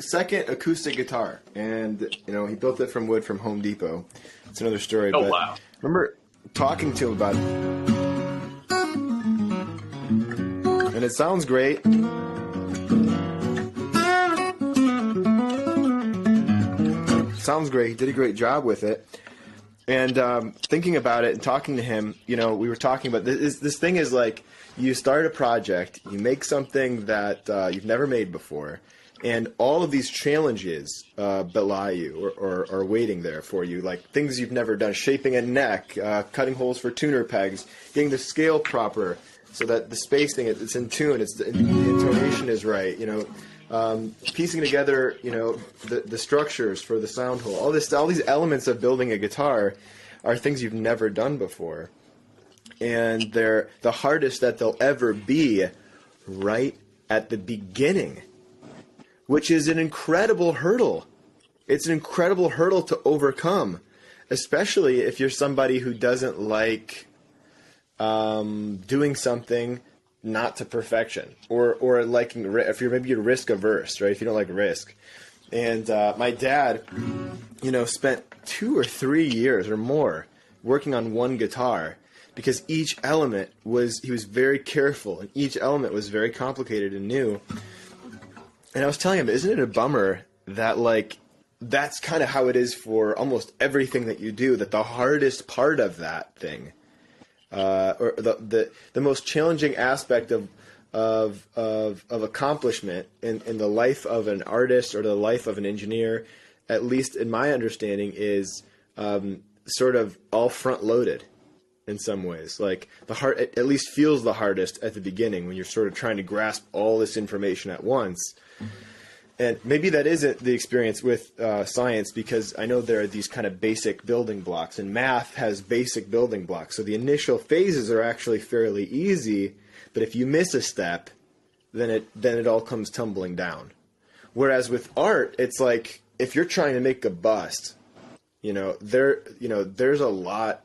second acoustic guitar, and he built it from wood from Home Depot. It's another story. Oh, but wow! I remember talking to him about it, and it sounds great. Sounds great. He did a great job with it. And thinking about it and talking to him, we were talking about this thing is like you start a project, you make something that you've never made before, and all of these challenges belie you or are waiting there for you, like things you've never done, shaping a neck, cutting holes for tuner pegs, getting the scale proper so that the spacing, it's in tune, the intonation is right, piecing together, the structures for the sound hole, all these elements of building a guitar are things you've never done before, and they're the hardest that they'll ever be right at the beginning, which is an incredible hurdle. It's an incredible hurdle to overcome, especially if you're somebody who doesn't like doing something not to perfection, or liking, if you're maybe risk averse, right? If you don't like risk. And my dad, spent 2 or 3 years or more working on one guitar because each element he was very careful, and each element was very complicated and new. And I was telling him, isn't it a bummer that that's kind of how it is for almost everything that you do, that the hardest part of that thing, or the most challenging aspect of accomplishment in the life of an artist or the life of an engineer, at least in my understanding, is sort of all front loaded in some ways. Like the heart at least feels the hardest at the beginning when you're sort of trying to grasp all this information at once. And maybe that isn't the experience with science, because I know there are these kind of basic building blocks, and math has basic building blocks. So the initial phases are actually fairly easy, but if you miss a step, then it all comes tumbling down. Whereas with art, it's like if you're trying to make a bust, there's a lot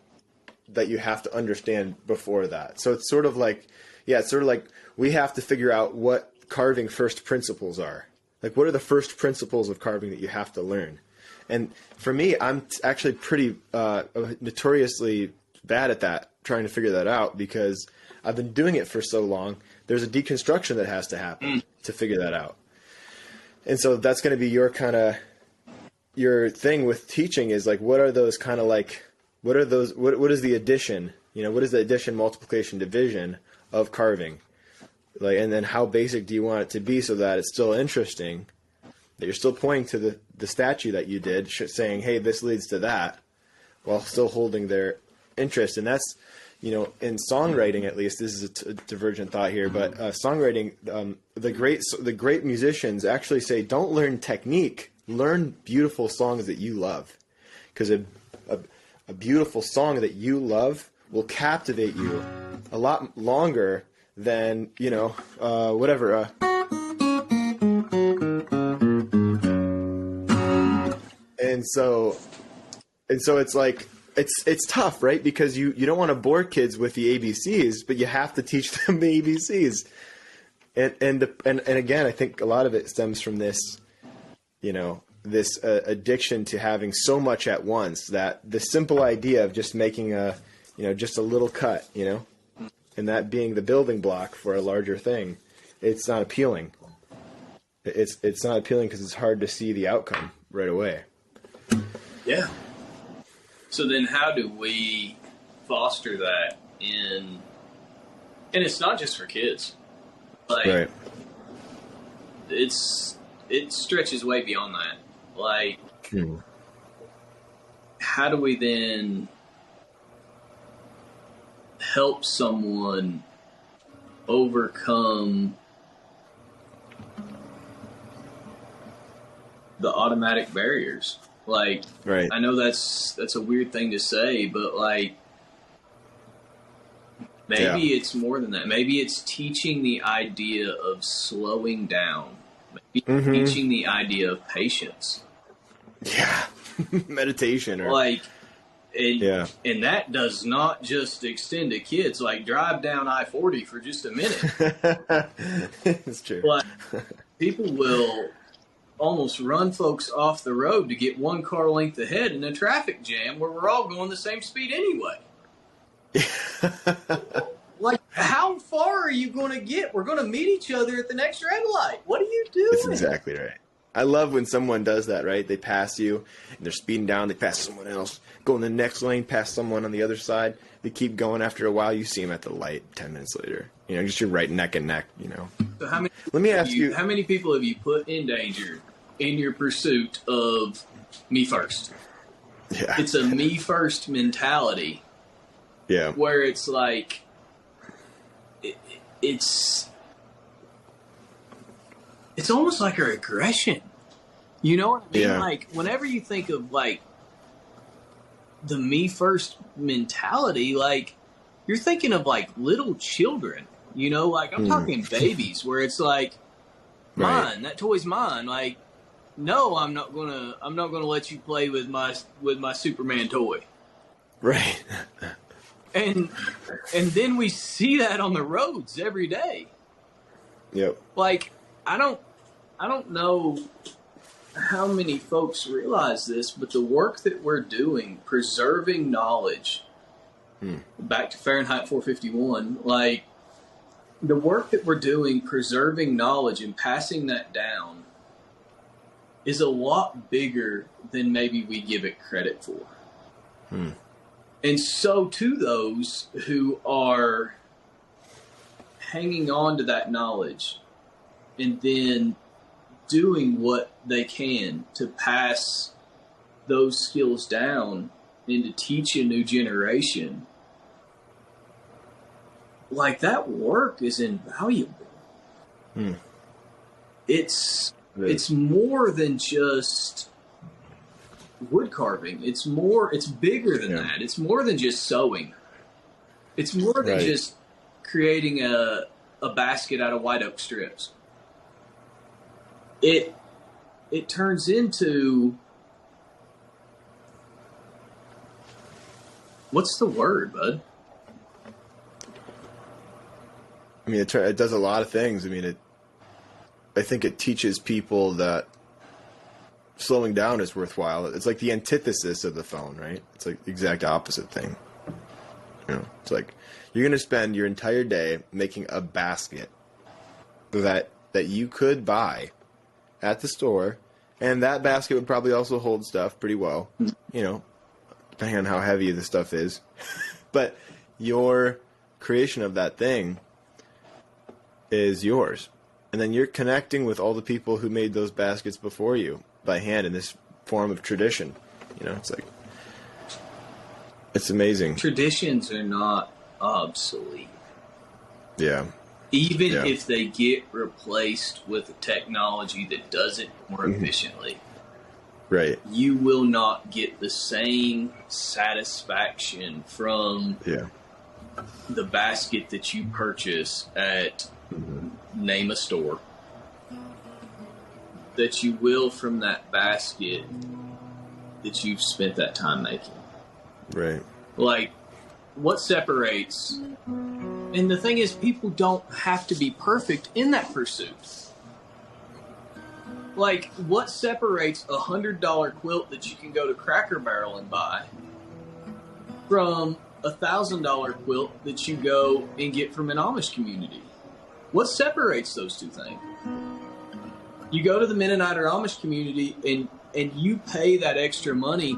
that you have to understand before that. So it's sort of like we have to figure out what carving first principles are. Like, what are the first principles of carving that you have to learn? And for me, I'm actually pretty notoriously bad at that, trying to figure that out, because I've been doing it for so long. There's a deconstruction that has to happen to figure that out. And so that's going to be your thing with teaching, is like, what are those kind of like, what is the addition, what is the addition, multiplication, division of carving? Like, and then how basic do you want it to be so that it's still interesting, that you're still pointing to the statue that you did, saying, hey, this leads to that, while still holding their interest. And that's, in songwriting, at least, this is a divergent thought here, but songwriting, the great musicians actually say, don't learn technique, learn beautiful songs that you love. Because a beautiful song that you love will captivate you a lot longer than, whatever. And so it's like, it's tough, right? Because you don't want to bore kids with the ABCs, but you have to teach them the ABCs. And again, I think a lot of it stems from this, this addiction to having so much at once, that the simple idea of just making just a little cut, and that being the building block for a larger thing, it's not appealing. It's not appealing because it's hard to see the outcome right away. Yeah. So then how do we foster that and it's not just for kids. Like, right. It stretches way beyond that. Like, how do we then help someone overcome the automatic barriers? Like, right. I know that's a weird thing to say, but like, maybe it's more than that. Maybe it's teaching the idea of slowing down. Maybe teaching the idea of patience. Yeah. Meditation. Or And that does not just extend to kids. Like, drive down I-40 for just a minute. It's true. Like, people will almost run folks off the road to get one car length ahead in a traffic jam where we're all going the same speed anyway. Like, how far are you going to get? We're going to meet each other at the next red light. What are you doing? That's exactly right. I love when someone does that, right? They pass you, and they're speeding down, they pass someone else, go in the next lane, pass someone on the other side. They keep going. After a while, you see them at the light 10 minutes later. Just you're right neck and neck, So how many Let me ask you, how many people have you put in danger in your pursuit of me first? Yeah. It's a me first mentality. Yeah. Where it's like, it's almost like a regression. You know what I mean? Yeah. Like, whenever you think of like the me first mentality, like, you're thinking of like little children. Like, I'm talking babies, where it's like, mine, that toy's mine. Like, no, I'm not gonna let you play with my Superman toy. Right. And then we see that on the roads every day. Yep. Like, I don't know how many folks realize this, but the work that we're doing, preserving knowledge, back to Fahrenheit 451, like, the work that we're doing, preserving knowledge and passing that down, is a lot bigger than maybe we give it credit for. And so to those who are hanging on to that knowledge and then doing what they can to pass those skills down and to teach a new generation, like, that work is invaluable. It's more than just wood carving. It's bigger than that. It's more than just sewing. It's more than just creating a basket out of white oak strips. It turns into, what's the word, bud? I mean, it does a lot of things. I mean, I think it teaches people that slowing down is worthwhile. It's like the antithesis of the phone, right? It's like the exact opposite thing. You know, it's like you're going to spend your entire day making a basket that you could buy at the store, and that basket would probably also hold stuff pretty well, you know, depending on how heavy the stuff is. But your creation of that thing is yours. And then you're connecting with all the people who made those baskets before you by hand in this form of tradition. You know, it's like, it's amazing. Traditions are not obsolete. Yeah. Even if they get replaced with a technology that does it more efficiently. Right. You will not get the same satisfaction from the basket that you purchase at name a store that you will from that basket that you've spent that time making. Right. Like, what separates... And the thing is, people don't have to be perfect in that pursuit. Like, what separates a $100 quilt that you can go to Cracker Barrel and buy from a $1,000 quilt that you go and get from an Amish community? What separates those two things? You go to the Mennonite or Amish community and you pay that extra money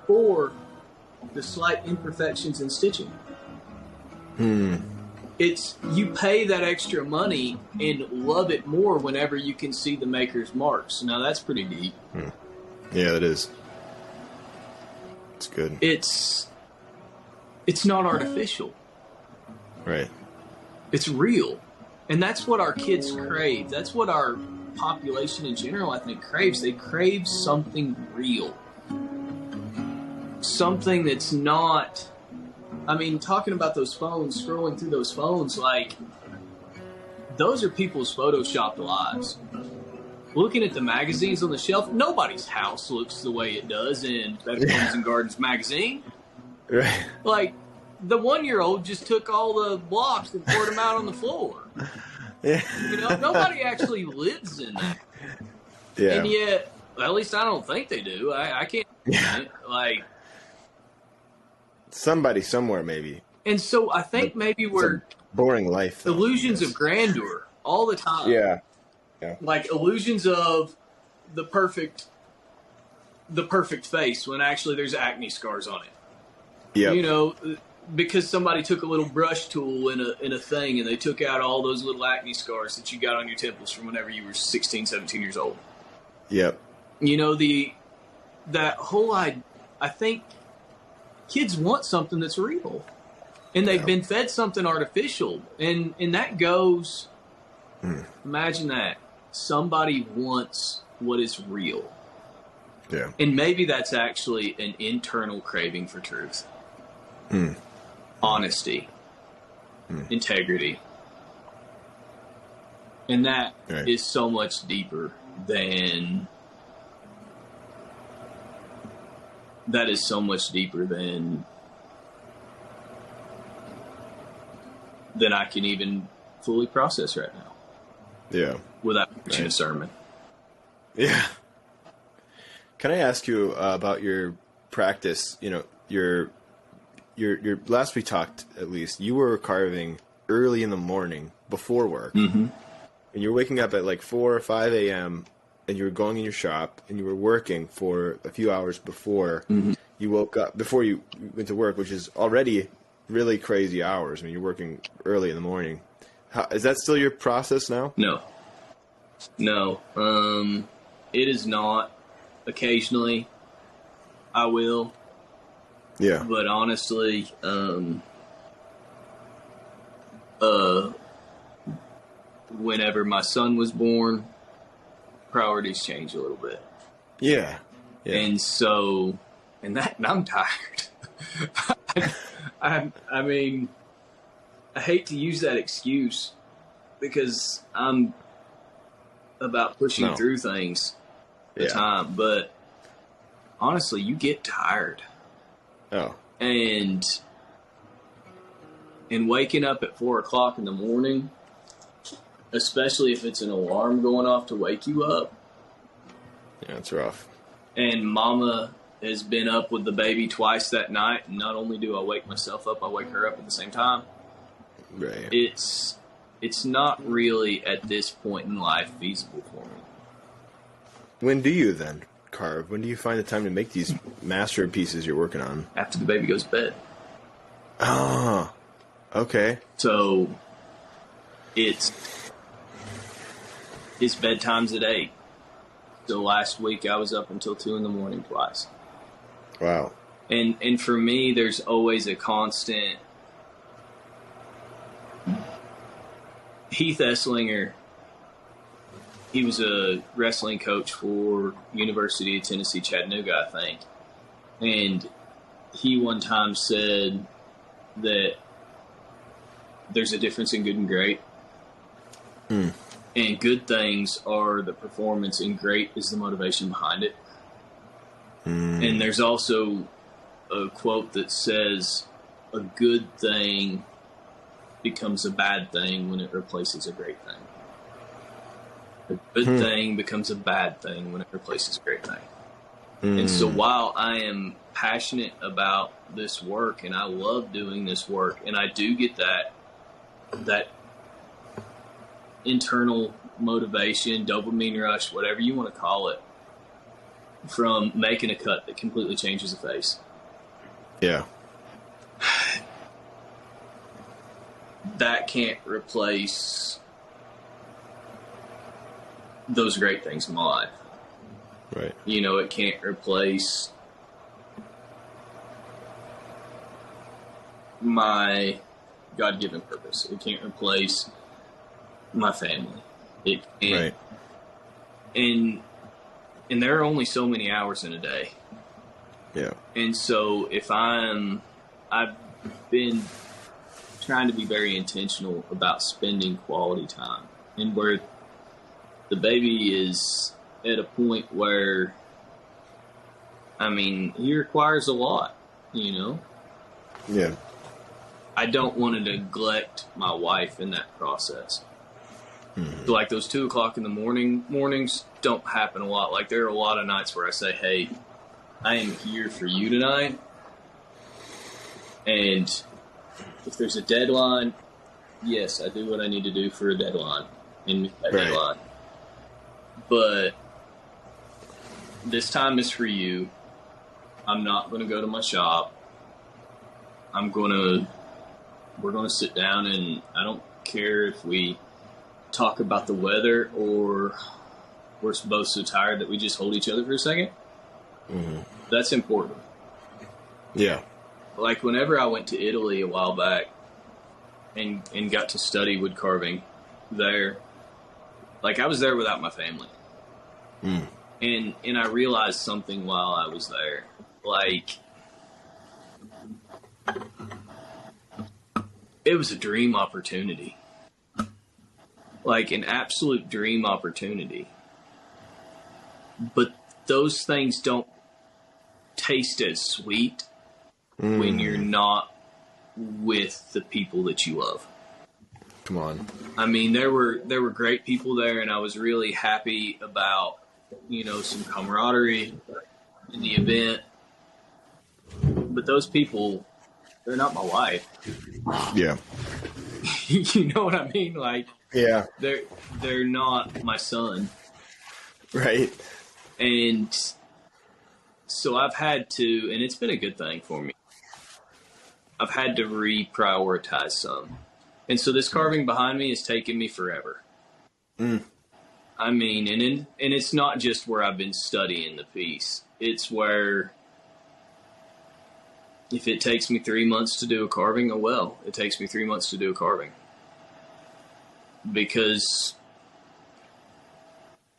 for the slight imperfections in stitching. It's, you pay that extra money and love it more whenever you can see the maker's marks. Now that's pretty deep. Yeah, it is. It's good. It's not artificial. Right. It's real. And that's what our kids crave. That's what our population in general, I think, craves. They crave something real. Something that's not... I mean, talking about those phones, scrolling through those phones, like, those are people's photoshopped lives. Looking at the magazines on the shelf, nobody's house looks the way it does in Better Homes and Gardens magazine. Right. Like, the 1-year-old just took all the blocks and poured them out on the floor. Yeah. You know, nobody actually lives in that. Yeah. And yet, at least I don't think they do. I can't. Like, somebody somewhere maybe. and so I think maybe we're boring life. Though, illusions of grandeur all the time. Yeah. Like illusions of the perfect face when actually there's acne scars on it. Yeah. You know, because somebody took a little brush tool in a thing and they took out all those little acne scars that you got on your temples from whenever you were 16, 17 years old. Yep. You know, that whole I think kids want something that's real. And they've been fed something artificial. And that goes, imagine that. Somebody wants what is real. Yeah. And maybe that's actually an internal craving for truth. Honesty. Integrity. And that is so much deeper than... That is so much deeper than I can even fully process right now. Yeah. Without preaching a sermon. Yeah. Can I ask you about your practice? You know, your last we talked, at least, you were carving early in the morning before work. And you're waking up at like 4 or 5 a.m., and you were going in your shop, and you were working for a few hours before you woke up, before you went to work, which is already really crazy hours. I mean, you're working early in the morning. Is that still your process now? No. It is not. Occasionally, I will. Yeah. But honestly, whenever my son was born, priorities change a little bit. Yeah. And so, and I'm tired. I mean, I hate to use that excuse because I'm about pushing through things the time, but honestly, you get tired. Oh. And waking up at 4 o'clock in the morning, especially if it's an alarm going off to wake you up. Yeah, it's rough. And mama has been up with the baby twice that night, and not only do I wake myself up, I wake her up at the same time. Right. It's not really at this point in life feasible for me. When do you then carve? When do you find the time to make these masterpieces you're working on? After the baby goes to bed. Oh, okay. So it's bedtime's at 8. So last week I was up until 2 a.m. twice. Wow. And for me, there's always a constant. Heath Esslinger, he was a wrestling coach for University of Tennessee, Chattanooga, I think. And he one time said that there's a difference in good and great. Mm. And good things are the performance, and great is the motivation behind it. Mm. And there's also a quote that says, a good thing becomes a bad thing when it replaces a great thing. A good thing becomes a bad thing when it replaces a great thing. And so while I am passionate about this work and I love doing this work, and I do get that internal motivation, dopamine rush, whatever you want to call it, from making a cut that completely changes a face. Yeah. That can't replace those great things in my life. Right. You know, it can't replace my God-given purpose. It can't replace my family. It can't. Right. And there are only so many hours in a day. Yeah. And so I've been trying to be very intentional about spending quality time, and where the baby is at a point where, I mean, he requires a lot, you know? Yeah. I don't want to neglect my wife in that process. Mm-hmm. So like those 2 o'clock in the mornings don't happen a lot. Like there are a lot of nights where I say, hey, I am here for you tonight. And if there's a deadline, yes, I do what I need to do for a deadline and meet that deadline. But this time is for you. I'm not going to go to my shop. We're going to sit down, and I don't care if we talk about the weather or we're both so tired that we just hold each other for a second. Mm-hmm. That's important. Yeah. Like whenever I went to Italy a while back and got to study wood carving there, like I was there without my family. Mm. And I realized something while I was there. Like, it was a dream opportunity. Like an absolute dream opportunity. But those things don't taste as sweet when you're not with the people that you love. Come on. I mean, there were great people there, and I was really happy about, you know, some camaraderie in the event. But those people, they're not my wife. Yeah. You know what I mean? Like, yeah, they're not my son. Right. And so I've had to, and it's been a good thing for me, I've had to reprioritize some. And so this carving behind me has taken me forever. Mm. I mean, and it's not just where I've been studying the piece. It's where if it takes me 3 months to do a carving, oh well, it takes me 3 months to do a carving. Because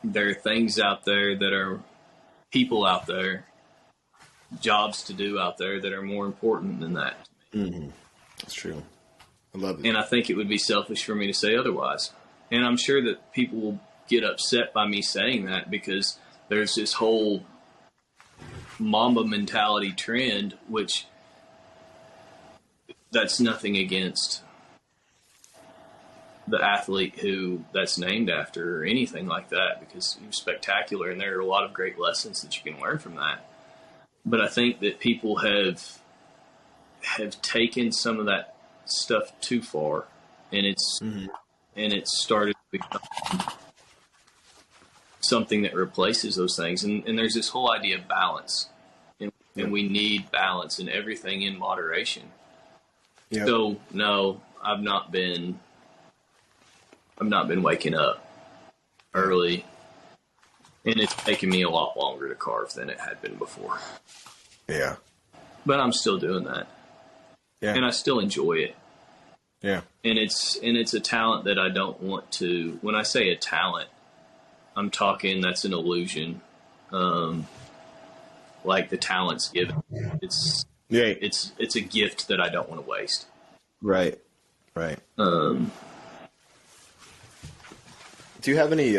there are things out there that are people out there, jobs to do out there that are more important than that. Mm-hmm. That's true. I love it. And I think it would be selfish for me to say otherwise. And I'm sure that people will get upset by me saying that because there's this whole Mamba mentality trend, which that's nothing against the athlete who that's named after or anything like that, because you're spectacular and there are a lot of great lessons that you can learn from that. But I think that people have taken some of that stuff too far, and it's started to become something that replaces those things. And there's this whole idea of balance, and we need balance in everything in moderation. Yep. So no, I've not been waking up early, and it's taken me a lot longer to carve than it had been before. Yeah. But I'm still doing that. Yeah. And I still enjoy it. Yeah. And it's a talent that I don't want to, when I say a talent, I'm talking that's an illusion. Like the talent's given. It's a gift that I don't want to waste. Right. Do you have any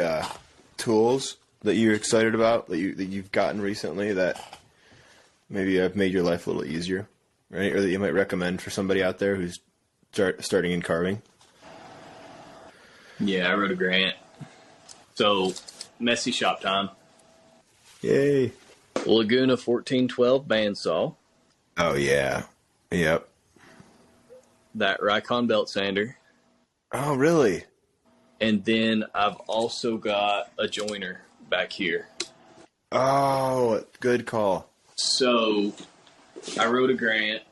tools that you're excited about that you've gotten recently that maybe have made your life a little easier, right? Or that you might recommend for somebody out there who's starting in carving? Yeah, I wrote a grant. So, messy shop time. Yay. Laguna 1412 bandsaw. Oh, yeah. Yep. That Rikon belt sander. Oh, really? And then I've also got a joiner back here. Oh, good call. So I wrote a grant,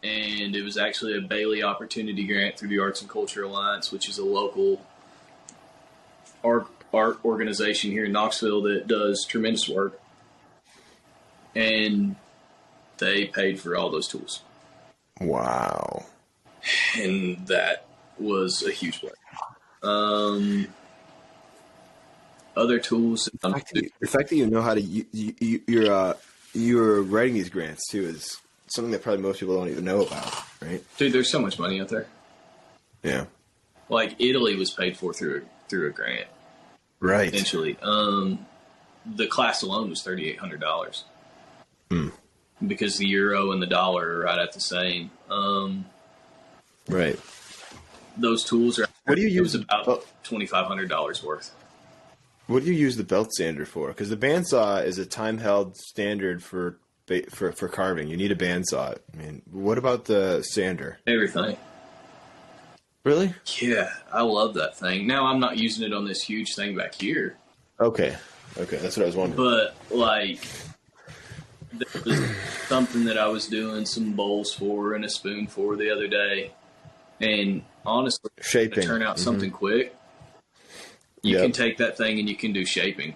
and it was actually a Bailey Opportunity Grant through the Arts and Culture Alliance, which is a local art organization here in Knoxville that does tremendous work. And they paid for all those tools. Wow. And that was a huge blessing. Other tools. The fact that you know how to you're writing these grants too is something that probably most people don't even know about, right? Dude, there's so much money out there. Yeah. Like Italy was paid for through a grant. Right. Essentially. The class alone was $3,800. Because the euro and the dollar are right at the same. Right. Those tools are. What do you use? About $2,500 worth. What do you use the belt sander for? Because the bandsaw is a time-held standard for carving. You need a bandsaw. I mean, what about the sander? Everything. Really? Yeah, I love that thing. Now I'm not using it on this huge thing back here. Okay, that's what I was wondering. But like, there was something that I was doing some bowls for and a spoon for the other day, and honestly, shaping. To turn out something quick. You can take that thing and you can do shaping.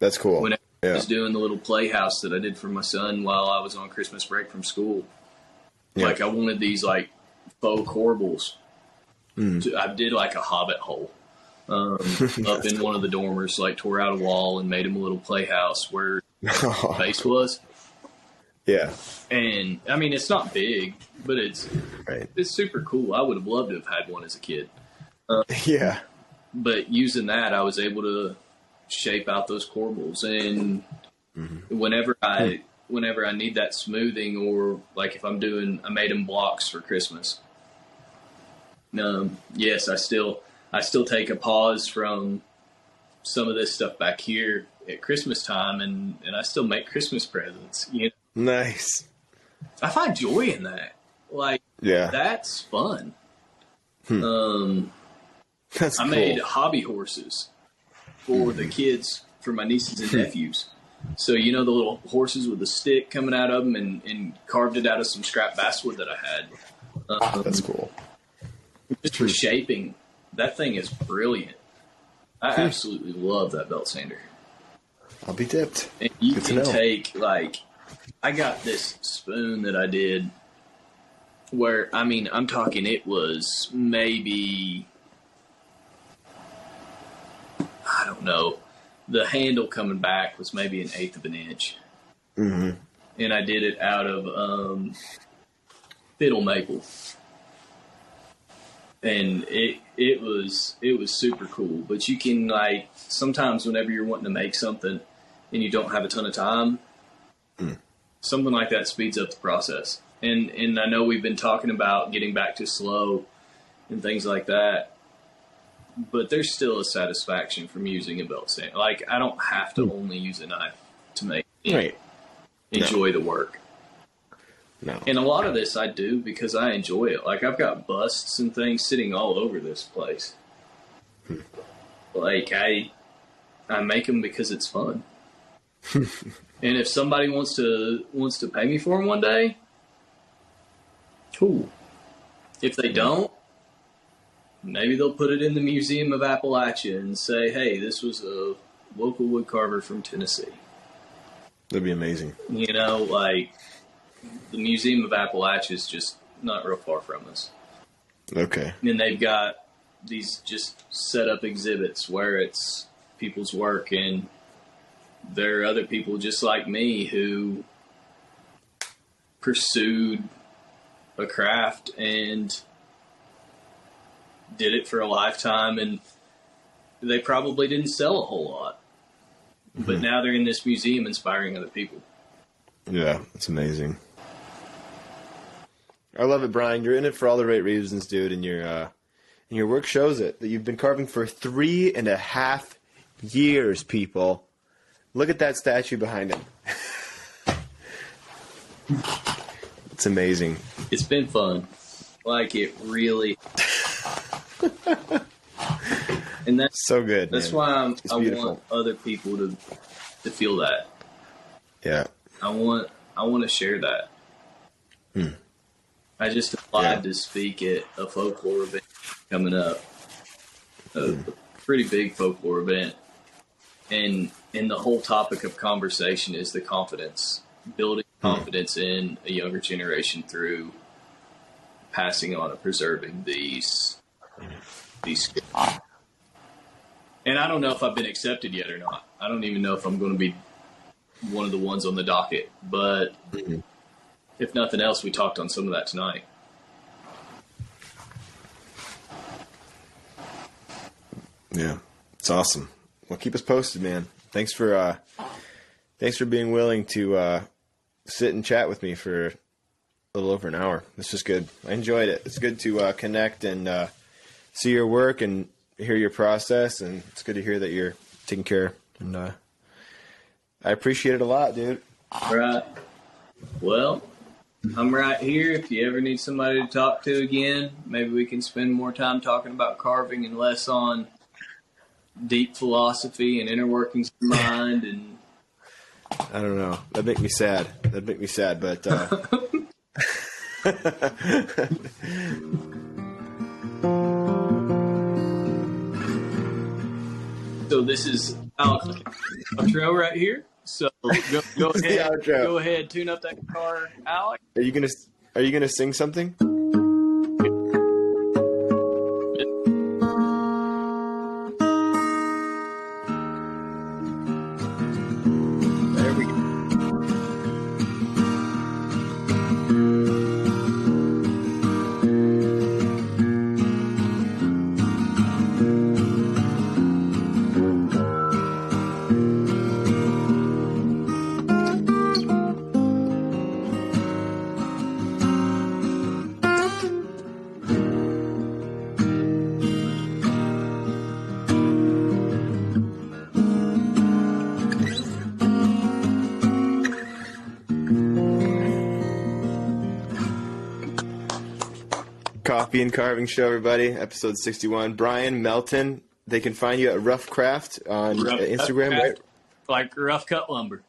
That's cool. When I was doing the little playhouse that I did for my son while I was on Christmas break from school, like I wanted these like faux corbels. I did like a hobbit hole up in one of the dormers, like tore out a wall and made him a little playhouse where the base was. Yeah. And I mean, it's not big, but it's super cool. I would have loved to have had one as a kid. Yeah. But using that, I was able to shape out those corbels. And whenever I need that smoothing, or like if I made them blocks for Christmas. Yes, I still take a pause from some of this stuff back here at Christmas time, and I still make Christmas presents. You know? Nice. I find joy in that. Like, that's fun. That's I made hobby horses for the kids, for my nieces and nephews. So, you know, the little horses with the stick coming out of them, and carved it out of some scrap basswood that I had. That's cool. Just for shaping, that thing is brilliant. I absolutely love that belt sander. I'll be dipped. And you can take, like, I got this spoon that I did where, I mean, I'm talking it was maybe, I don't know, the handle coming back was maybe 1/8 of an inch. And I did it out of fiddle maple. And it was super cool. But you can, like, sometimes whenever you're wanting to make something and you don't have a ton of time, something like that speeds up the process. And I know we've been talking about getting back to slow and things like that, but there's still a satisfaction from using a belt sander. Like, I don't have to only use a knife to make it. Right. enjoy the work. No. And a lot of this I do because I enjoy it. Like, I've got busts and things sitting all over this place. Like, I make them because it's fun. And if somebody wants to pay me for them one day, cool. If they don't, maybe they'll put it in the Museum of Appalachia and say, hey, this was a local wood carver from Tennessee. That'd be amazing. You know, like, the Museum of Appalachia is just not real far from us. Okay. And they've got these just set up exhibits where it's people's work, and there are other people just like me who pursued a craft and did it for a lifetime, and they probably didn't sell a whole lot. But now they're in this museum inspiring other people. Yeah, it's amazing. I love it, Brian. You're in it for all the right reasons, dude, and your work shows it. That you've been carving for 3.5 years, people. Look at that statue behind him. It's amazing. It's been fun. Like, it really... And that's so good. That's man. why I beautiful. want other people to feel that. Yeah. I want to share that. I just applied to speak at a folklore event coming up, a pretty big folklore event, and the whole topic of conversation is the confidence, building confidence in a younger generation through passing on and preserving these skills. And I don't know if I've been accepted yet or not. I don't even know if I'm going to be one of the ones on the docket. But if nothing else, we talked on some of that tonight. Yeah, it's awesome. Well, keep us posted, man. Thanks for being willing to sit and chat with me for a little over an hour. This was good. I enjoyed it. It's good to connect and see your work and hear your process, and it's good to hear that you're taking care. And I appreciate it a lot, dude. Right. Well, I'm right here. If you ever need somebody to talk to again, maybe we can spend more time talking about carving and less on deep philosophy and inner workings of the mind. And I don't know. That'd make me sad. But so this is Alex outro right here. So go ahead, go ahead, tune up that car, Alex. Are you gonna sing something? There we go. Coffee and Carving Show, everybody. Episode 61. Brian Melton. They can find you at Rough Craft on Instagram, right? Like Rough Cut Lumber.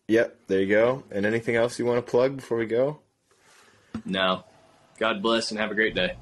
Yep, there you go. And anything else you want to plug before we go? No. God bless and have a great day.